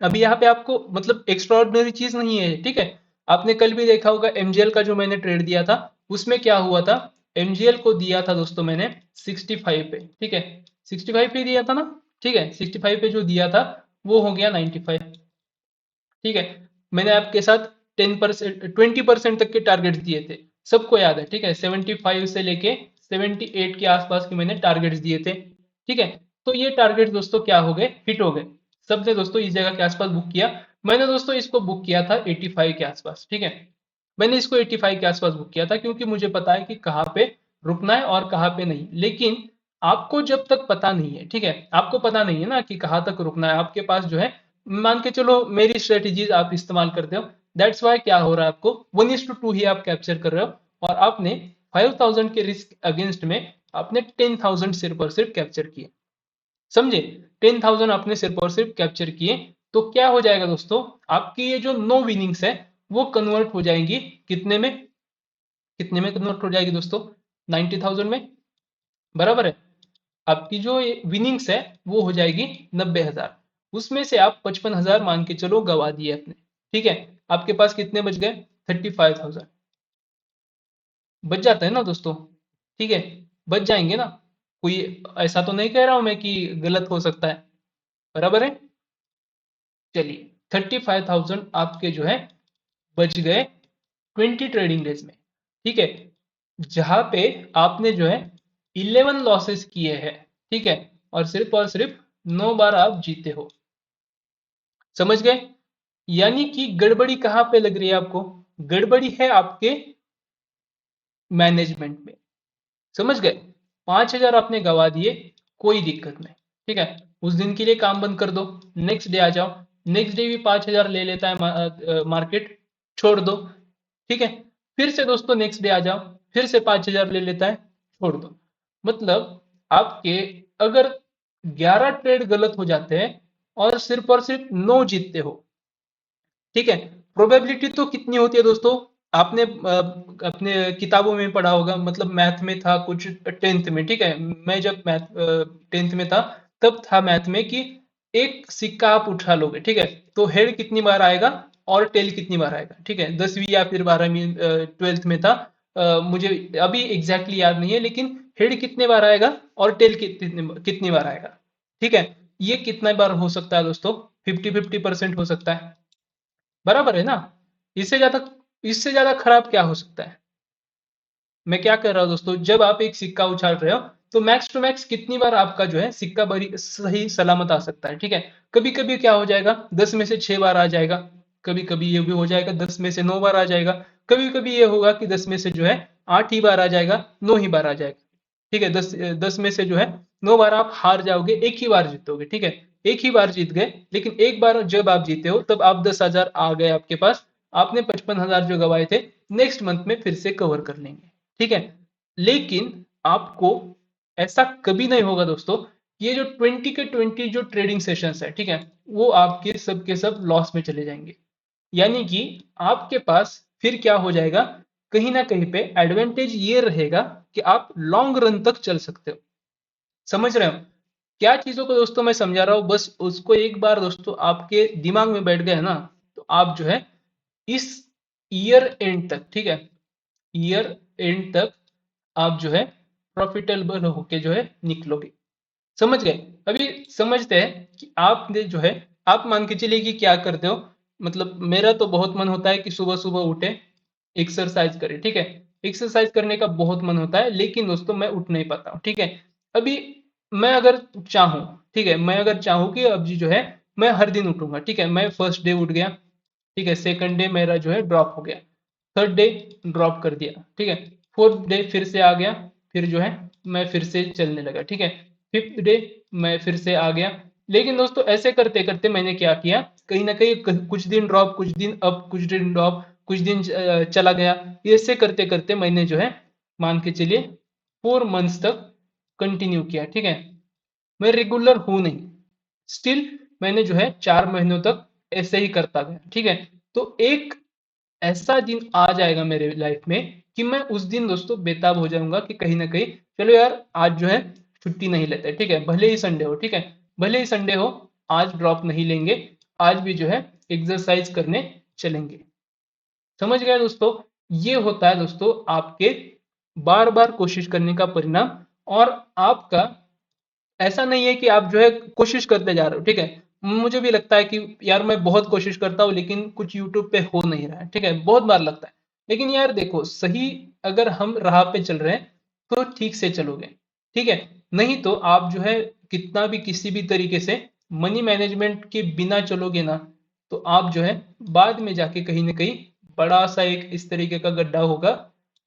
अभी यहाँ पे आपको मतलब एक्स्ट्रॉर्डिनरी चीज नहीं है, ठीक है। आपने कल भी देखा होगा एमजीएल का जो मैंने ट्रेड दिया था, उसमें क्या हुआ था, एमजीएल को दिया था दोस्तों मैंने 65 पे, ठीक है। 65 पे दिया था ना, ठीक है। 65 पे जो दिया था वो हो गया 95, ठीक है। मैंने आपके साथ 10% 20% तक के टारगेट्स दिए थे, सबको याद है, ठीक है। 75 से लेके 78 के आसपास के मैंने टारगेट्स दिए थे, ठीक है। तो ये टारगेट दोस्तों क्या हो गए, हिट हो गए। सबने दोस्तों इस जगह के आसपास बुक किया। मैंने दोस्तों इसको बुक किया था 85 के आसपास, ठीक है। मैंने इसको 85 के आसपास बुक किया था, क्योंकि मुझे पता है कि कहाँ पे रुकना है और कहाँ पे नहीं। लेकिन आपको जब तक पता नहीं है, ठीक है, आपको पता नहीं है ना कि कहाँ तक रुकना है, आपके पास जो है, मान के चलो मेरी स्ट्रेटेजीज आप इस्तेमाल करते हो, दैट्स वाई क्या हो रहा है, आपको 1:2 ही आप कैप्चर कर रहे हो, और आपने 5,000 के रिस्क अगेंस्ट में आपने 10,000 सिर्फ और सिर्फ कैप्चर किए, समझे। 10,000 आपने सिर्फ और सिर्फ कैप्चर किए, तो क्या हो जाएगा दोस्तों, आपकी ये जो नो विनिंग्स है वो कन्वर्ट हो जाएंगी कितने में, कितने में कन्वर्ट हो जाएगी दोस्तों, 90,000 में, बराबर है। आपकी जो विनिंग्स है वो हो जाएगी 90,000, उसमें से आप 55,000 मान के चलो गवा दिए अपने, ठीक है। आपके पास कितने बच गए, 35,000 बच जाता है ना दोस्तों, ठीक है, बच जाएंगे ना। कोई ऐसा तो नहीं कह रहा हूं मैं कि गलत हो सकता है, बराबर है। चलिए, 35,000 आपके जो है बच गए 20 ट्रेडिंग डेज में, ठीक है। जहां पे आपने जो है 11 लॉसेस किए हैं, ठीक है, और सिर्फ 9 बार आप जीते हो, समझ गए। यानी कि गड़बड़ी कहां पे लग रही है आपको, गड़बड़ी है आपके मैनेजमेंट में, समझ गए। 5,000 आपने गवा दिए, कोई दिक्कत नहीं, ठीक है। उस दिन के लिए काम बंद कर दो, नेक्स्ट डे आ जाओ, नेक्स्ट डे भी 5,000 ले लेता है मार्केट, छोड़ दो, ठीक है। फिर से दोस्तों नेक्स्ट डे आ जाओ, फिर से 5,000 ले लेता है, छोड़ दो। मतलब आपके अगर 11 ट्रेड गलत हो जाते हैं और सिर्फ 9 जीतते हो, ठीक है। प्रोबेबिलिटी तो कितनी होती है दोस्तों, आपने अपने किताबों में पढ़ा होगा, मतलब मैथ में था कुछ 10th में, ठीक है। मैं जब मैथ 10th में था, तब था मैथ में कि एक सिक्का आप उठा लोगे, ठीक है, तो हेड कितनी बार आएगा और टेल कितनी बार आएगा, ठीक है, 10वीं या फिर 12वीं 12th में था। मुझे अभी एग्जैक्टली याद नहीं है, लेकिन हेड कितने बार आएगा और टेल कितनी कितनी बार आएगा, ठीक है। ये कितना बार हो सकता है दोस्तों? 50-50% हो सकता है, बराबर है ना। इससे ज्यादा इससे ज्यादा खराब क्या हो सकता है? मैं क्या कर रहा हूँ दोस्तों, जब आप एक सिक्का उछाल रहे हो तो मैक्स टू मैक्स कितनी बार आपका जो है सिक्का बड़ी सही सलामत आ सकता है, ठीक है। कभी कभी क्या हो जाएगा, 10 में से 6 बार आ जाएगा, कभी कभी ये भी हो जाएगा 10 में से 9 बार आ जाएगा, कभी कभी ये होगा कि 10 में से जो है 8 ही बार आ जाएगा, 9 ही बार आ जाएगा, ठीक है। दस में से जो है 9 बार आप हार जाओगे, एक ही बार जीतोगे, ठीक है। एक ही बार जीत गए, लेकिन एक बार जब आप जीते हो तब आप 10,000 आ गए आपके पास, आपने 55,000 जो गवाए थे नेक्स्ट मंथ में फिर से कवर कर लेंगे, ठीक है। लेकिन आपको ऐसा कभी नहीं होगा दोस्तों, ये जो 20 के 20 जो ट्रेडिंग सेशंस है, ठीक है, वो आपके सब के सब लॉस में चले जाएंगे। यानी कि आपके पास फिर क्या हो जाएगा, कहीं ना कहीं पे एडवांटेज ये रहेगा कि आप लॉन्ग रन तक चल सकते हो। समझ रहे हो क्या चीजों को दोस्तों मैं समझा रहा हूँ? बस उसको एक बार दोस्तों आपके दिमाग में बैठ गया ना, तो आप जो है इस ईयर एंड तक, ठीक है, ईयर एंड तक आप जो है प्रॉफिटेबल होके जो है निकलोगे। समझ गए? अभी समझते हैं कि आपने जो है, आप मान के चलिए कि क्या करते हो। मतलब मेरा तो बहुत मन होता है कि सुबह सुबह उठे, एक्सरसाइज करे, ठीक है। एक्सरसाइज करने का बहुत मन होता है, लेकिन दोस्तों मैं उठ नहीं पाता हूँ, ठीक है। अभी मैं अगर चाहूँ, ठीक है, मैं अगर चाहूँ कि अब जी जो है मैं हर दिन उठूंगा, ठीक है, मैं फर्स्ट डे उठ गया, ठीक है, सेकंड डे मेरा जो है ड्रॉप हो गया, थर्ड डे ड्रॉप कर दिया, ठीक है, फोर्थ डे फिर से आ गया, फिर जो है मैं फिर से चलने लगा, ठीक है, फिफ्थ डे मैं फिर से आ गया। लेकिन दोस्तों ऐसे करते करते मैंने क्या किया, कहीं ना कहीं कुछ दिन ड्रॉप, कुछ दिन अप, कुछ दिन ड्रॉप, कुछ दिन चला गया। ऐसे करते करते मैंने जो है, मान के चलिए 4 मंथ्स तक कंटिन्यू किया, ठीक है। मैं रेगुलर हूं नहीं, स्टिल मैंने जो है 4 महीनों तक ऐसे ही करता गया, ठीक है। तो एक ऐसा दिन आ जाएगा मेरे लाइफ में कि मैं उस दिन दोस्तों बेताब हो जाऊंगा कि कहीं ना कहीं चलो यार आज जो है छुट्टी नहीं लेते, ठीक है, भले ही संडे हो, ठीक है, भले ही संडे हो, आज ड्रॉप नहीं लेंगे, आज भी जो है एक्सरसाइज करने चलेंगे। समझ गए दोस्तों? ये होता है दोस्तों आपके बार बार कोशिश करने का परिणाम। और आपका ऐसा नहीं है कि आप जो है कोशिश करते जा रहे हो, ठीक है। मुझे भी लगता है कि यार मैं बहुत कोशिश करता हूँ लेकिन कुछ यूट्यूब पे हो नहीं रहा है, ठीक है, बहुत बार लगता है। लेकिन यार देखो सही, अगर हम राह पे चल रहे हैं तो ठीक से चलोगे, ठीक है। नहीं तो आप जो है कितना भी किसी भी तरीके से मनी मैनेजमेंट के बिना चलोगे ना, तो आप जो है बाद में जाके कहीं ना कहीं बड़ा सा एक इस तरीके का गड्ढा होगा,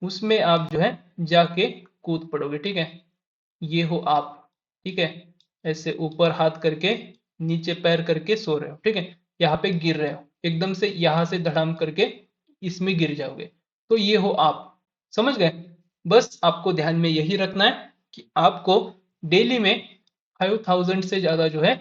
उसमें आप जो है जाके कूद पड़ोगे, ठीक है। ये हो आप, ठीक है, ऐसे ऊपर हाथ करके नीचे पैर करके सो रहे हो, ठीक है, यहाँ पे गिर रहे हो, एकदम से यहाँ से धड़ाम करके इसमें गिर जाओगे, तो ये हो आप। समझ गए? बस आपको ध्यान में यही रखना है कि आपको डेली में 5,000 से ज्यादा जो है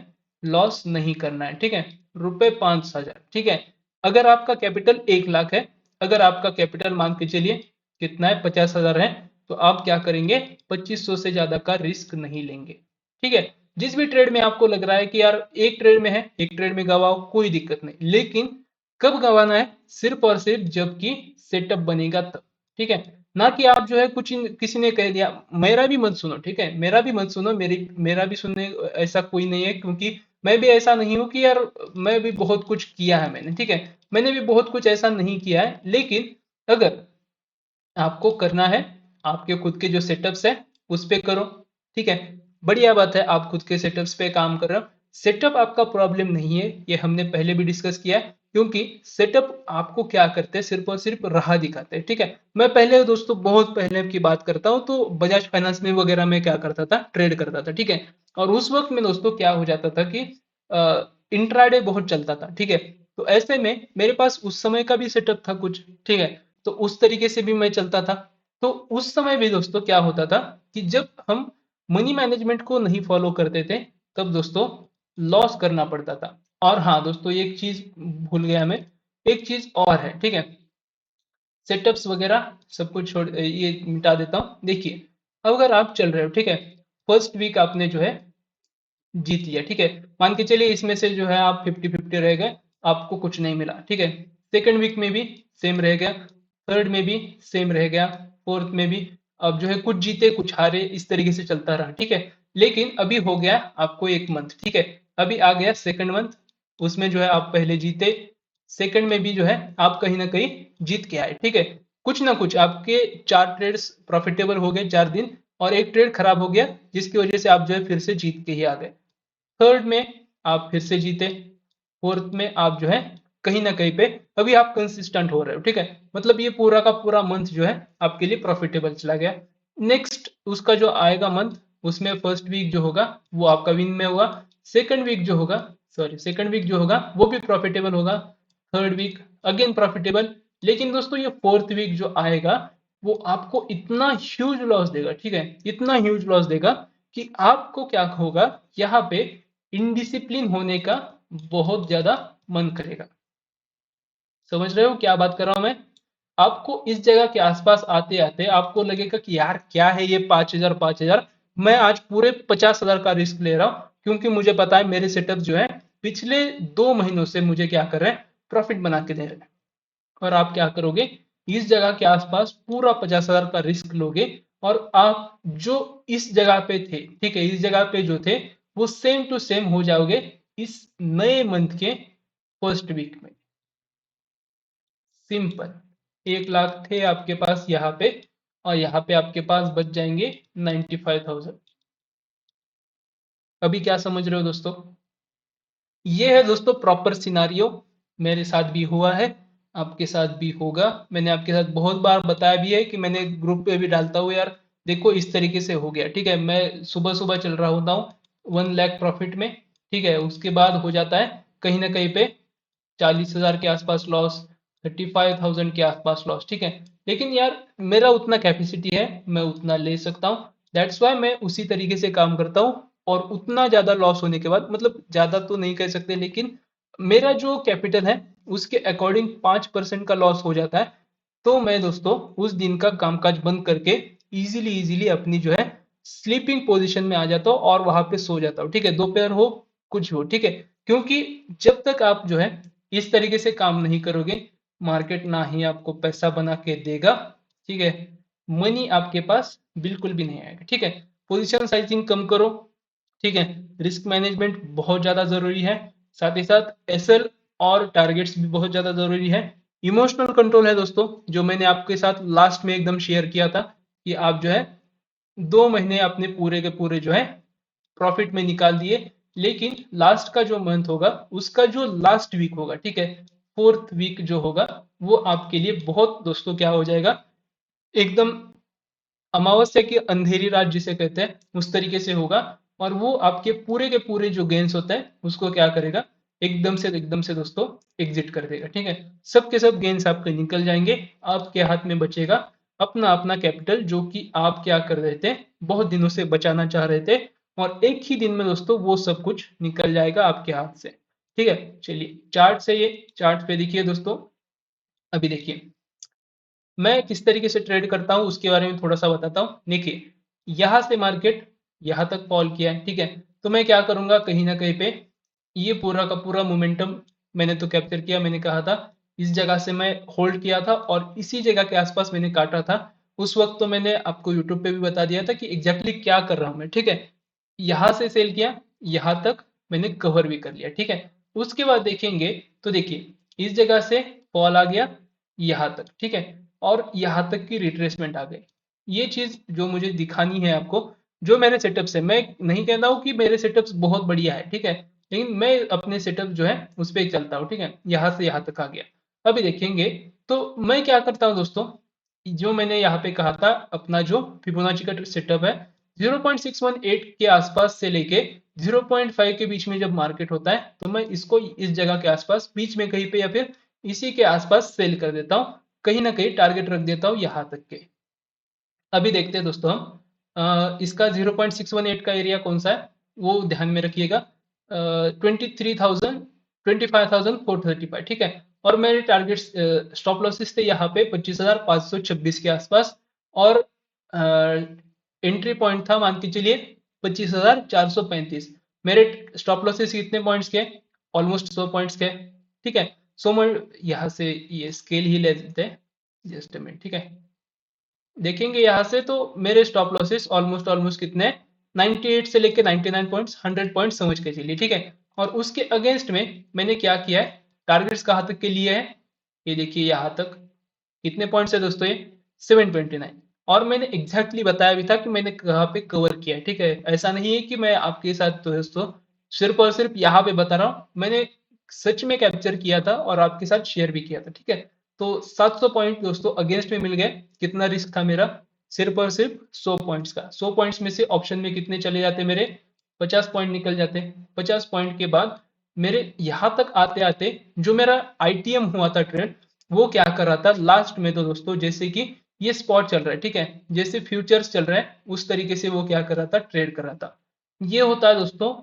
लॉस नहीं करना है, ठीक है, रुपए 5,000, ठीक है। अगर आपका कैपिटल 1 लाख है, अगर आपका कैपिटल मान के चलिए कितना है, 50,000 है, तो आप क्या करेंगे, 2500 से ज्यादा का रिस्क नहीं लेंगे, ठीक है। जिस भी ट्रेड में आपको लग रहा है कि यार एक ट्रेड में है, एक ट्रेड में गवाओ, कोई दिक्कत नहीं, लेकिन कब गवाना है, सिर्फ और सिर्फ जबकि सेटअप बनेगा तब, ठीक है। ना कि आप जो है कुछ किसी ने कह दिया, मेरा भी मत सुनो, ठीक है, मेरा भी मत सुनो, मेरा भी सुनने ऐसा कोई नहीं है, क्योंकि मैं भी ऐसा नहीं हूं कि यार मैं भी बहुत कुछ किया है मैंने, ठीक है, मैंने भी बहुत कुछ ऐसा नहीं किया है। लेकिन अगर आपको करना है, आपके खुद के जो सेटअप्स है उस पे करो, ठीक है। बढ़िया बात है, आप खुद के सेटअप्स पे काम कर रहे हो, सेटअप आपका प्रॉब्लम नहीं है, ये हमने पहले भी डिस्कस किया है, क्योंकि सेटअप आपको क्या करते हैं, सिर्फ और सिर्फ राह दिखाते हैं, ठीक है। मैं पहले दोस्तों बहुत पहले की बात करता हूँ, तो बजाज फाइनेंस में वगैरह में क्या करता था, ट्रेड करता था, ठीक है। और उस वक्त में दोस्तों क्या हो जाता था कि इंट्राडे बहुत चलता था, ठीक है। तो ऐसे में मेरे पास उस समय का भी सेटअप था कुछ, ठीक है, तो उस तरीके से भी मैं चलता था। तो उस समय भी दोस्तों क्या होता था कि जब हम मनी मैनेजमेंट को नहीं फॉलो करते थे, तब दोस्तों लॉस करना पड़ता था। और हाँ दोस्तों एक चीज भूल गया मैं, एक चीज और है, ठीक है, सेटअप्स वगैरह सब कुछ छोड़ ये मिटा देता हूँ। देखिए अगर आप चल रहे हो, ठीक है, फर्स्ट वीक आपने जो है जीत लिया, ठीक है। मान के चलिए इसमें से जो है आप 50-50 रह गए, आपको कुछ नहीं मिला, ठीक है। सेकंड वीक में भी सेम रह गया, थर्ड में भी सेम रह गया, फोर्थ में भी। अब जो है कुछ जीते कुछ हारे, इस तरीके से चलता रहा, ठीक है। लेकिन अभी हो गया आपको एक मंथ, ठीक है। अभी आ गया सेकंड मंथ, उसमें जो है आप पहले जीते, सेकंड में भी जो है आप कहीं ना कहीं जीत के आए, ठीक है। कुछ ना कुछ आपके 4 ट्रेड्स प्रॉफिटेबल हो गए 4 दिन, और एक ट्रेड खराब हो गया जिसकी वजह से आप जो है फिर से जीत के ही आ गए। थर्ड में आप फिर से जीते, फोर्थ में आप जो है कहीं ना कहीं पे अभी आप कंसिस्टेंट हो रहे हो, ठीक है। मतलब ये पूरा का पूरा मंथ जो है आपके लिए प्रॉफिटेबल चला गया। नेक्स्ट उसका जो आएगा मंथ, उसमें फर्स्ट वीक जो होगा वो आपका विन में होगा, सेकंड वीक जो होगा, सॉरी सेकंड वीक जो होगा वो भी प्रॉफिटेबल होगा, थर्ड वीक अगेन प्रॉफिटेबल। लेकिन दोस्तों ये फोर्थ वीक जो आएगा वो आपको इतना ह्यूज लॉस देगा, ठीक है, इतना ह्यूज लॉस देगा कि आपको क्या होगा, यहाँ पे इनडिसिप्लिन होने का बहुत ज्यादा मन करेगा। समझ रहे हो क्या बात कर रहा हूं मैं? आपको इस जगह के आसपास आते आते आपको लगेगा कि यार क्या है ये 5,000 मैं आज पूरे 50,000 का रिस्क ले रहा हूं, क्योंकि मुझे पता है मेरे सेटअप जो है पिछले 2 महीनों से मुझे क्या कर रहे हैं, प्रॉफिट बना के दे रहे हैं। और आप क्या करोगे, इस जगह के आसपास पूरा 50,000 का रिस्क लोगे, और आप जो इस जगह पे थे, ठीक है, इस जगह पे जो थे वो सेम टू सेम हो जाओगे इस नए मंथ के फर्स्ट वीक में। सिंपल, 1 लाख थे आपके पास यहाँ पे, और यहाँ पे आपके पास बच जाएंगे 95,000। अभी क्या समझ रहे हो दोस्तों? ये है दोस्तों प्रॉपर सिनारियो, मेरे साथ भी हुआ है, आपके साथ भी होगा। मैंने आपके साथ बहुत बार बताया भी है कि मैंने ग्रुप पे भी डालता हूँ यार, देखो इस तरीके से हो गया, ठीक है। मैं सुबह सुबह चल रहा होता हूँ 1 लाख प्रॉफिट में, ठीक है, उसके बाद हो जाता है कहीं ना कहीं पे 40,000 के आसपास लॉस, 35,000 के आसपास लॉस, ठीक है। लेकिन यार मेरा उतना कैपेसिटी है, मैं उतना ले सकता हूँ, दैट्स वाई मैं उसी तरीके से काम करता हूँ। और उतना ज्यादा लॉस होने के बाद, मतलब ज्यादा तो नहीं कह सकते, लेकिन मेरा जो कैपिटल है उसके अकॉर्डिंग 5% का लॉस हो जाता है, तो मैं दोस्तों उस दिन का कामकाज बंद करके इजीली इजीली अपनी जो है स्लीपिंग पोजीशन में आ जाता हूँ और वहां पे सो जाता हूँ, ठीक है, दोपहर हो कुछ हो, ठीक है। क्योंकि जब तक आप जो है इस तरीके से काम नहीं करोगे, मार्केट ना ही आपको पैसा बना के देगा, ठीक है, मनी आपके पास बिल्कुल भी नहीं आएगा, ठीक है। पोजीशन साइजिंग कम करो, ठीक है, रिस्क मैनेजमेंट बहुत ज्यादा जरूरी है, साथ ही साथ एसएल और टारगेट्स भी बहुत ज्यादा जरूरी है। इमोशनल कंट्रोल है दोस्तों, जो मैंने आपके साथ लास्ट में एकदम शेयर किया था कि आप जो है 2 महीने अपने पूरे के पूरे जो है प्रॉफिट में निकाल दिए, लेकिन लास्ट का जो मंथ होगा उसका जो लास्ट वीक होगा, ठीक है, फोर्थ वीक जो होगा वो आपके लिए बहुत दोस्तों क्या हो जाएगा, एकदम अमावस्या की अंधेरी रात जिसे कहते हैं उस तरीके से होगा। और वो आपके पूरे के पूरे जो गेन्स होता है उसको क्या करेगा, एकदम से दोस्तों एग्जिट कर देगा, ठीक है। सब के सब गेन्स आपके निकल जाएंगे, आपके हाथ में बचेगा अपना अपना कैपिटल, जो कि आप क्या कर रहे थे, बहुत दिनों से बचाना चाह रहे थे, और एक ही दिन में दोस्तों वो सब कुछ निकल जाएगा आपके हाथ से, ठीक है। चलिए चार्ट से, ये चार्ट पे देखिए दोस्तों, अभी देखिए मैं किस तरीके से ट्रेड करता हूँ उसके बारे में थोड़ा सा बताता हूँ। देखिए यहाँ से मार्केट यहाँ तक फॉल किया है, ठीक है, तो मैं क्या करूंगा, कहीं ना कहीं पे ये पूरा का पूरा मोमेंटम मैंने तो कैप्चर किया, मैंने कहा था इस जगह से मैं होल्ड किया था और इसी जगह के आसपास मैंने काटा था। उस वक्त तो मैंने आपको यूट्यूब पे भी बता दिया था कि एग्जैक्टली क्या कर रहा हूँ मैं, ठीक है। यहाँ से सेल किया, यहाँ तक मैंने कवर भी कर लिया, ठीक है। उसके बाद देखेंगे तो देखिए इस जगह से फॉल आ गया यहाँ तक, ठीक है, और यहाँ तक की रिट्रेसमेंट आ गई। ये चीज जो मुझे दिखानी है आपको, जो मेरे सेटअप से, मैं नहीं कहता हूँ कि मेरे सेटअप्स बहुत बढ़िया है, ठीक है, लेकिन मैं अपने सेटअप जो है उस पर चलता हूँ, ठीक है। यहाँ से यहाँ तक आ गया, अभी देखेंगे तो मैं क्या करता हूँ दोस्तों, जो मैंने यहाँ पे कहा था अपना जो फिबोनाची का सेटअप है, 0.618 के आसपास से लेके 0.5 के बीच में जब मार्केट होता है तो मैं इसको इस जगह के आसपास बीच में कहीं पे या फिर इसी के आसपास सेल कर देता हूँ, कहीं ना कहीं टारगेट रख देता हूँ यहाँ तक के। अभी देखते हैं दोस्तों हम इसका 0.618 का एरिया कौन सा है वो ध्यान में रखिएगा, 23,000 25,435, ठीक है। और मेरे टारगेट स्टॉप लॉसेस थे यहाँ पे 25,526 के आसपास, और एंट्री पॉइंट था मान के चलिए 25,435। मेरे स्टॉप लॉसेस कितने पॉइंट्स के, ऑलमोस्ट 100 पॉइंट्स के, ठीक है। सो मैं यहाँ से ये स्केल ही ले लेते हैं, जस्ट मिनट, ठीक है। देखेंगे यहाँ से तो मेरे स्टॉप लॉसेस ऑलमोस्ट ऑलमोस्ट कितने, 98 से लेके 99 पॉइंट्स, 100 पॉइंट्स समझ के चलिए, ठीक है। और उसके अगेंस्ट में मैंने क्या किया है, टारगेट्स कहाँ तक के लिए है, ये देखिए यहाँ तक कितने पॉइंट्स है दोस्तों, ये 729। और मैंने एग्जैक्टली बताया भी था कि मैंने कहाँ पे कवर किया है, ठीक है। ऐसा नहीं है कि मैं आपके साथ तो दोस्तों सिर्फ और सिर्फ यहाँ पे बता रहा हूँ, मैंने सच में कैप्चर किया था और आपके साथ शेयर भी किया था, ठीक है। तो 700 पॉइंट दोस्तों अगेंस्ट में मिल गए। कितना रिस्क था मेरा, सिर्फ और सिर्फ 100 पॉइंट्स का। 100 पॉइंट्स में से ऑप्शन में कितने चले जाते मेरे, 50 पॉइंट निकल जाते। 50 पॉइंट के बाद मेरे यहाँ तक आते आते जो मेरा आईटीएम हुआ था ट्रेड, वो क्या कर रहा था लास्ट में तो दोस्तों, जैसे कि ये स्पॉट चल रहा है, ठीक है, जैसे फ्यूचर्स चल रहा है उस तरीके से वो क्या कर रहा था, ट्रेड कर रहा था। ये होता है दोस्तों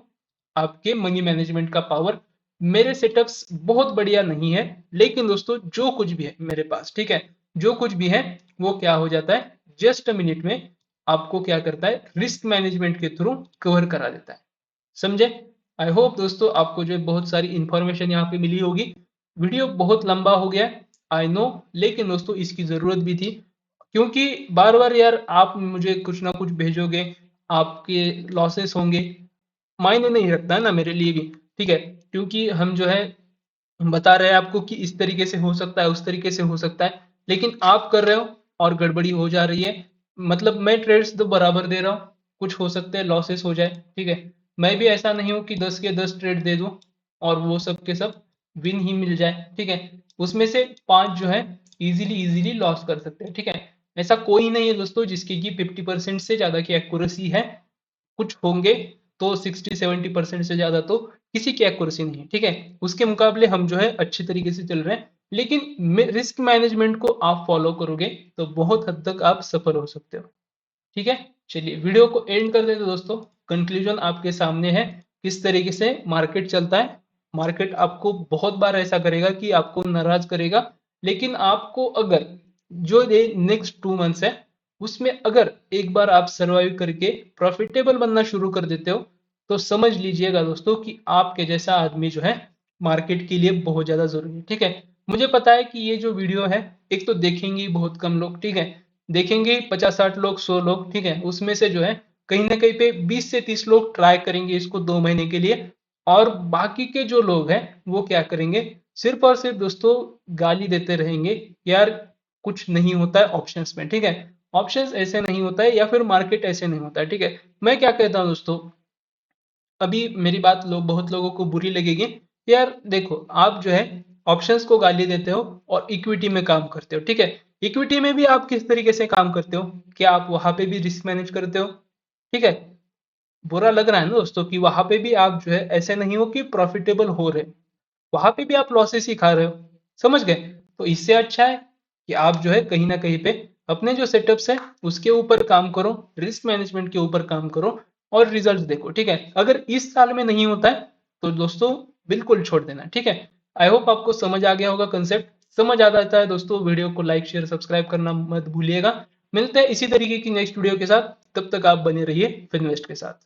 आपके मनी मैनेजमेंट का पावर। मेरे सेटअप्स बहुत बढ़िया नहीं है, लेकिन दोस्तों जो कुछ भी है मेरे पास, ठीक है, जो कुछ भी है वो क्या हो जाता है, जस्ट अ मिनट में आपको क्या करता है, रिस्क मैनेजमेंट के थ्रू कवर करा देता है। समझे। आई होप दोस्तों आपको जो बहुत सारी इंफॉर्मेशन यहाँ पे मिली होगी। वीडियो बहुत लंबा हो गया, आई नो, लेकिन दोस्तों इसकी जरूरत भी थी, क्योंकि बार बार यार आप मुझे कुछ ना कुछ भेजोगे, आपके लॉसेस होंगे, मायने नहीं रखता है ना मेरे लिए भी, ठीक है। क्योंकि हम जो है बता रहे हैं आपको कि इस तरीके से हो सकता है, उस तरीके से हो सकता है, लेकिन आप कर रहे हो और गड़बड़ी हो जा रही है। मतलब मैं ट्रेड्स तो बराबर दे रहा हूँ, कुछ हो सकते हैं लॉसेस हो जाए, ठीक है। मैं भी ऐसा नहीं हूँ कि 10 के 10 ट्रेड दे दूं और वो सब के सब विन ही मिल जाए, ठीक है। उसमें से 5 जो है इजीली इजीली लॉस कर सकते हैं, ठीक है। ऐसा कोई नहीं है दोस्तों जिसकी की 50% से ज्यादा की एक्यूरेसी है। कुछ होंगे तो 60-70% से ज्यादा तो किसी की एक्यूरेसी नहीं है, ठीक है। उसके मुकाबले हम जो है अच्छे तरीके से चल रहे हैं, लेकिन रिस्क मैनेजमेंट को आप फॉलो करोगे तो बहुत हद तक आप सफल हो सकते हो, ठीक है। चलिए वीडियो को एंड कर देते दोस्तों। कंक्लूजन आपके सामने है, किस तरीके से मार्केट चलता है। मार्केट आपको बहुत बार ऐसा करेगा कि आपको नाराज करेगा, लेकिन आपको अगर जो ये नेक्स्ट 2 मंथ्स है उसमें अगर एक बार आप सरवाइव करके प्रॉफिटेबल बनना शुरू कर देते हो, तो समझ लीजिएगा दोस्तों कि आपके जैसा आदमी जो है मार्केट के लिए बहुत ज्यादा जरूरी है, ठीक है। मुझे पता है कि ये जो वीडियो है, एक तो देखेंगे बहुत कम लोग, ठीक है, देखेंगे 50-60 लोग, 100 लोग, ठीक है। उसमें से जो है कहीं ना कहीं पे 20 से 30 लोग ट्राई करेंगे इसको 2 महीने के लिए, और बाकी के जो लोग हैं वो क्या करेंगे, सिर्फ और सिर्फ दोस्तों गाली देते रहेंगे, यार कुछ नहीं होता है ऑप्शंस में, ठीक है। ऑप्शंस ऐसे नहीं होता है या फिर मार्केट ऐसे नहीं होता है, ठीक है। मैं क्या कहता हूँ दोस्तों, अभी मेरी बात लोग बहुत लोगों को बुरी लगेगी, यार देखो आप जो है ऑप्शंस को गाली देते हो और इक्विटी में काम करते हो, ठीक है। इक्विटी में भी आप किस तरीके से काम करते हो, क्या आप वहां पे भी रिस्क मैनेज करते हो, ठीक है। बुरा लग रहा है ना दोस्तों कि वहां पे भी आप जो है ऐसे नहीं हो कि प्रॉफिटेबल हो रहे, वहां पे भी आप लॉसेस ही खा रहे हो, समझ गए। तो इससे अच्छा है कि आप जो है कहीं ना कहीं पे अपने जो सेटअप्स है उसके ऊपर काम करो, रिस्क मैनेजमेंट के ऊपर काम करो और रिजल्ट देखो, ठीक है। अगर इस साल में नहीं होता है तो दोस्तों बिल्कुल छोड़ देना, ठीक है। आई होप आपको समझ आ गया होगा कंसेप्ट। समझ आ जाता है दोस्तों, वीडियो को लाइक शेयर सब्सक्राइब करना मत भूलिएगा। मिलते हैं इसी तरीके की नेक्स्ट वीडियो के साथ, तब तक आप बने रहिए फिनवेस्ट के साथ।